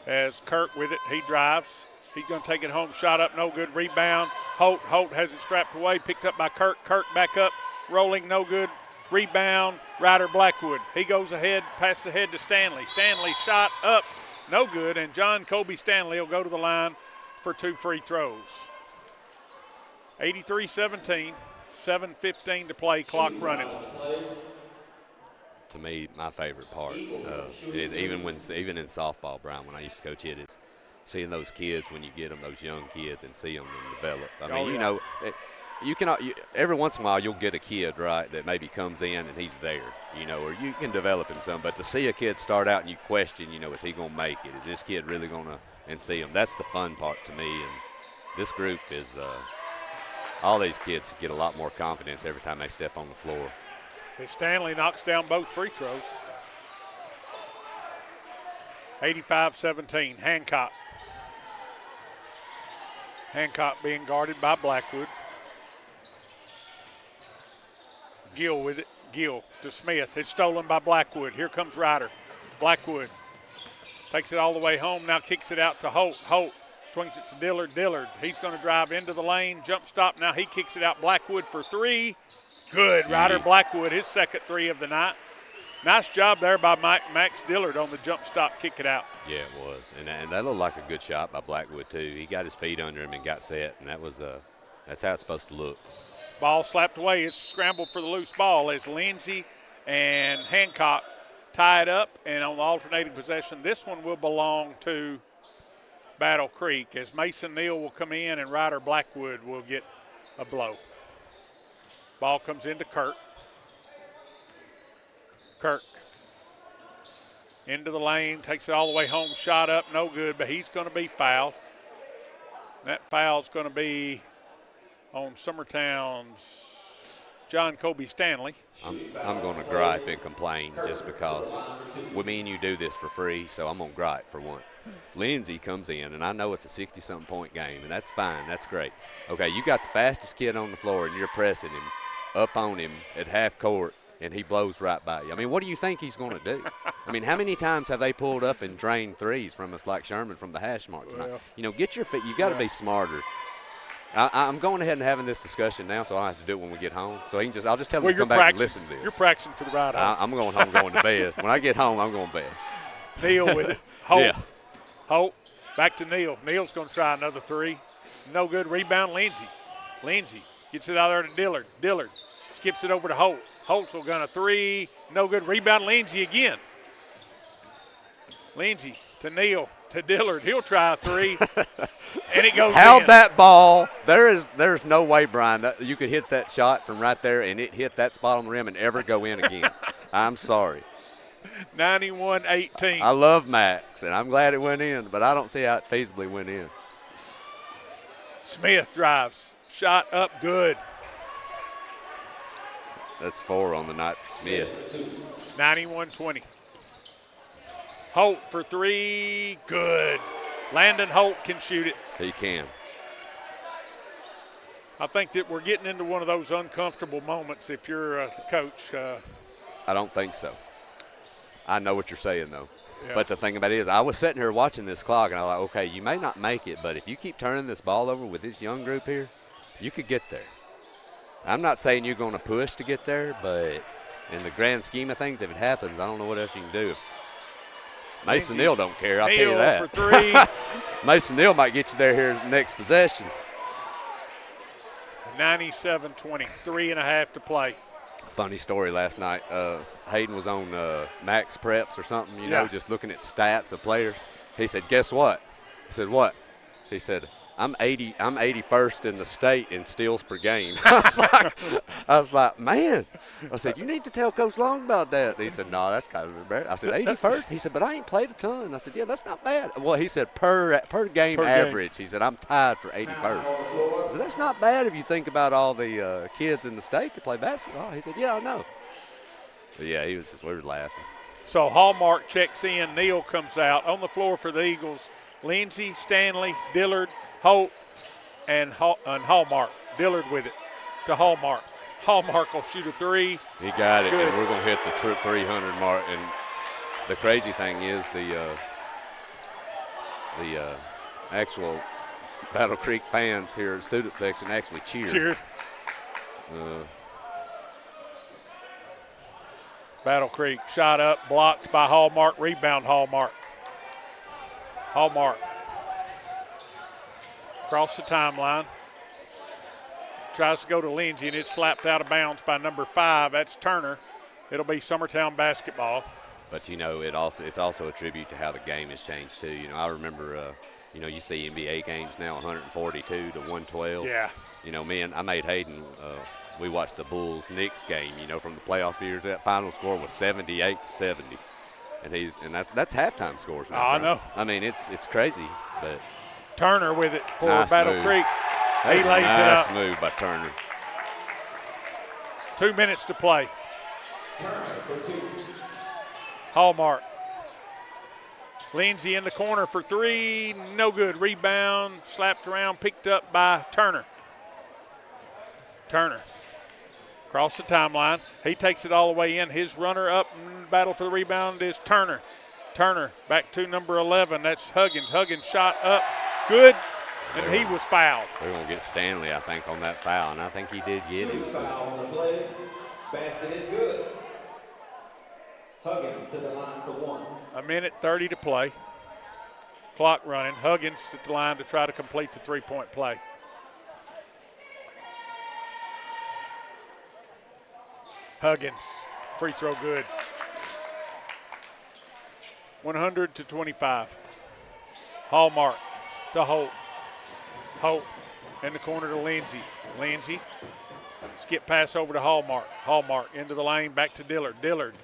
As Kirk with it, he drives. He's going to take it home. Shot up, no good. Rebound. Holt has it strapped away. Picked up by Kirk. Kirk back up, rolling, no good. Rebound, Ryder Blackwood. He goes ahead, passes ahead to Stanley. Stanley shot up, no good, and John Kobe Stanley will go to the line for 2 free throws. 83-17, 7:15 to play, clock running. To me, my favorite part, even in softball, Brian, when I used to coach it, is seeing those kids when you get them, those young kids, and see them develop. I mean, you know, every once in a while you'll get a kid, right, that maybe comes in and he's there, you know, or you can develop him some. But to see a kid start out and you question, you know, is he going to make it? Is this kid really going to, and see him? That's the fun part to me. And this group is, all these kids get a lot more confidence every time they step on the floor. And Stanley knocks down both free throws. 85-17, Hancock. Hancock being guarded by Blackwood. Gill with it. Gill to Smith. It's stolen by Blackwood. Here comes Ryder. Blackwood takes it all the way home. Now kicks it out to Holt. Holt swings it to Dillard. Dillard, he's going to drive into the lane. Jump stop. Now he kicks it out. Blackwood for 3. Good. Ryder Blackwood, his second 3 of the night. Nice job there by Max Dillard on the jump stop, kick it out. Yeah, it was. And that looked like a good shot by Blackwood, too. He got his feet under him and got set, and that's how it's supposed to look. Ball slapped away. It's scrambled for the loose ball as Lindsay and Hancock tie it up, and on the alternating possession, this one will belong to Battle Creek as Mason Neal will come in and Ryder Blackwood will get a blow. Ball comes into Kirk. Kirk into the lane, takes it all the way home, shot up, no good, but he's going to be fouled. That foul's going to be on Summertown's John Kobe Stanley. I'm going to gripe and complain just because me and you do this for free, so I'm going to gripe for once. Lindsey comes in, and I know it's a 60-something point game, and that's fine. That's great. Okay, you got the fastest kid on the floor, and you're pressing him up on him at half court, and he blows right by you. I mean, what do you think he's going to do? I mean, how many times have they pulled up and drained threes from us like Sherman from the hash mark tonight? Well, you know, get your feet. You got to be smarter. I'm going ahead and having this discussion now, so I don't have to do it when we get home. So I'll just tell him to come back and listen to this. You're practicing for the ride home. I'm going home, going to bed. When I get home, I'm going to bed. Neal with it. Holt. Yeah. Holt. Back to Neal. Neal's going to try another three. No good. Rebound, Lindsey. Lindsey gets it out there to Dillard. Dillard skips it over to Holt. Holt's will gun a three. No good. Rebound, Lindsey again. Lindsey to Neal to Dillard. He'll try a three. And it goes Held in. that ball. There's no way, Brian, that you could hit that shot from right there and it hit that spot on the rim and ever go in again. I'm sorry. 91-18. I love Max, and I'm glad it went in, but I don't see how it feasibly went in. Smith drives. Shot up good. That's 4 on the night for Smith. 91-20. Holt for three. Good. Landon Holt can shoot it. He can. I think that we're getting into one of those uncomfortable moments if you're the coach. I don't think so. I know what you're saying, though. Yeah. But the thing about it is, I was sitting here watching this clock, and I was like, okay, you may not make it, but if you keep turning this ball over with this young group here, you could get there. I'm not saying you're going to push to get there, but in the grand scheme of things, if it happens, I don't know what else you can do. Mason Neal don't care, I'll tell you that. For three. Mason Neal might get you there here next possession. 97-20, 3.5 to play. Funny story last night. Hayden was on Max Preps or something, you know, just looking at stats of players. He said, guess what? I said, what? He said, I'm 81st in the state in steals per game. I was like, man. I said, you need to tell Coach Long about that. He said, no, that's kind of embarrassing. I said, 81st? He said, but I ain't played a ton. I said, yeah, that's not bad. Well, he said, per game average. He said, I'm tied for 81st. I said, that's not bad if you think about all the kids in the state that play basketball. He said, yeah, I know. But yeah, we were laughing. So Hallmark checks in. Neal comes out. On the floor for the Eagles, Lindsey, Stanley, Dillard, Holt, and Hallmark. Dillard with it to Hallmark. Hallmark will shoot a three. He got it, Good. and we're going to hit the 300 mark. And the crazy thing is the actual Battle Creek fans here, student section, actually cheered. Battle Creek shot up, blocked by Hallmark. Rebound, Hallmark. Hallmark. Across the timeline. Tries to go to Lindsey, and it's slapped out of bounds by number 5. That's Turner. It'll be Summertown basketball. But, you know, it's also a tribute to how the game has changed, too. You know, I remember, you see NBA games now 142 to 112. Yeah. You know, I made Hayden, we watched the Bulls-Knicks game, you know, from the playoff years. That final score was 78-70. And that's halftime scores now. I know. I mean, it's crazy, but Turner with it for nice Battle move. Creek. He lays nice it up. move by Turner. 2 minutes to play. Hallmark. Lindsey in the corner for three. No good. Rebound. Slapped around. Picked up by Turner. Turner. Across the timeline. He takes it all the way in. His runner up in battle for the rebound is Turner. Turner back to number 11. That's Huggins. Huggins shot up. Good. And he was fouled. They're going to get Stanley, I think, on that foul, and I think he did get it. Foul on the play. Basket is good. Huggins to the line for 1. A minute 30 to play. Clock running. Huggins at the line to try to complete the three-point play. Huggins, free throw good. 100-25. Hallmark to Holt. Holt in the corner to Lindsey. Lindsey Skip pass over to Hallmark. Hallmark into the lane, back to Dillard. Dillard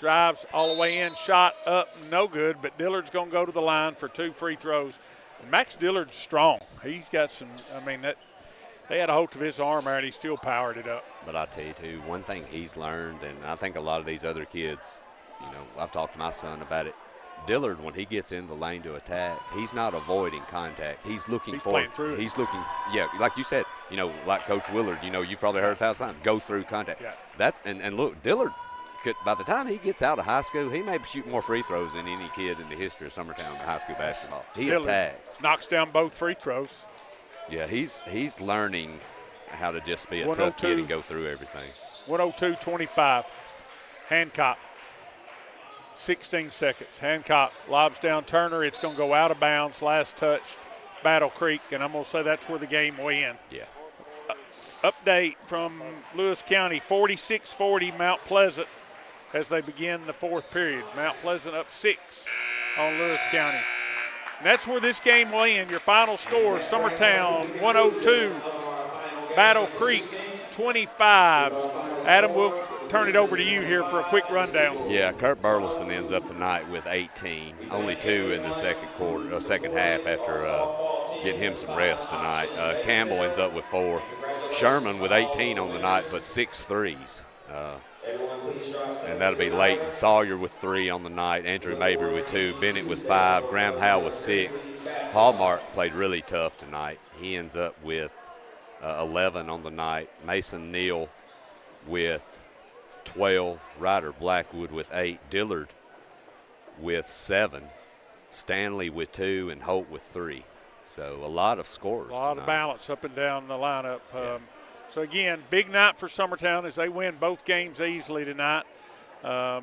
drives all the way in, shot up, no good, but Dillard's going to go to the line for 2 free throws. And Max Dillard's strong. He's got some, they had a hold of his arm there, and he still powered it up. But I tell you, too, one thing he's learned, and I think a lot of these other kids, I've talked to my son about it. Dillard, when he gets in the lane to attack, he's not avoiding contact. He's looking forward. He's looking, like you said, like Coach Willard, you probably heard 1,000 times, go through contact. Yeah. That's and look, Dillard, by the time he gets out of high school, he may shoot more free throws than any kid in the history of Summertown high school basketball. He Dillard attacks. Knocks down both free throws. Yeah, he's learning how to just be a tough kid and go through everything. 102-25. Hancock. 16 seconds. Hancock lobs down Turner. It's going to go out of bounds. Last touch, Battle Creek, and I'm going to say that's where the game will end. Yeah. Update from Lewis County, 46-40 Mount Pleasant as they begin the fourth period. Mount Pleasant up 6 on Lewis County. And that's where this game will end. Your final score, Summertown 102, Battle Creek 25. Adam, we'll turn it over to you here for a quick rundown. Yeah, Kurt Burleson ends up tonight with 18, only 2 in the second half after getting him some rest tonight. Campbell ends up with 4. Sherman with 18 on the night, but 6 threes. And that'll be Leighton. Sawyer with 3 on the night. Andrew Mabry with 2. Bennett with 5. Graham Howe with 6. Hallmark played really tough tonight. He ends up with 11 on the night. Mason Neal with 12. Ryder Blackwood with 8. Dillard with 7. Stanley with 2. And Holt with 3. So a lot of scores. A lot of balance up and down the lineup. So, again, big night for Summertown as they win both games easily tonight. The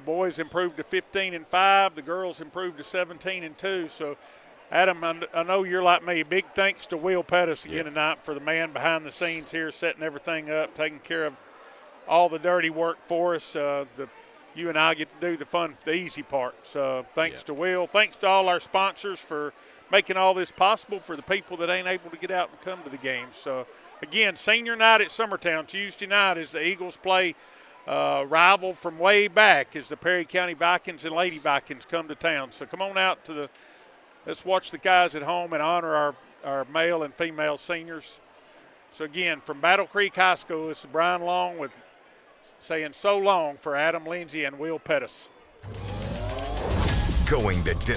boys improved to 15-5. The girls improved to 17-2. So, Adam, I know you're like me. Big thanks to Will Pettis again tonight for the man behind the scenes here, setting everything up, taking care of all the dirty work for us. You and I get to do the easy part. So, thanks to Will. Thanks to all our sponsors for making all this possible for the people that ain't able to get out and come to the games. So, again, senior night at Summertown, Tuesday night, as the Eagles play rival from way back as the Perry County Vikings and Lady Vikings come to town. So come on out to let's watch the guys at home and honor our male and female seniors. So, again, from Battle Creek High School, this is Brian Long with saying so long for Adam Lindsay and Will Pettis. Going the distance.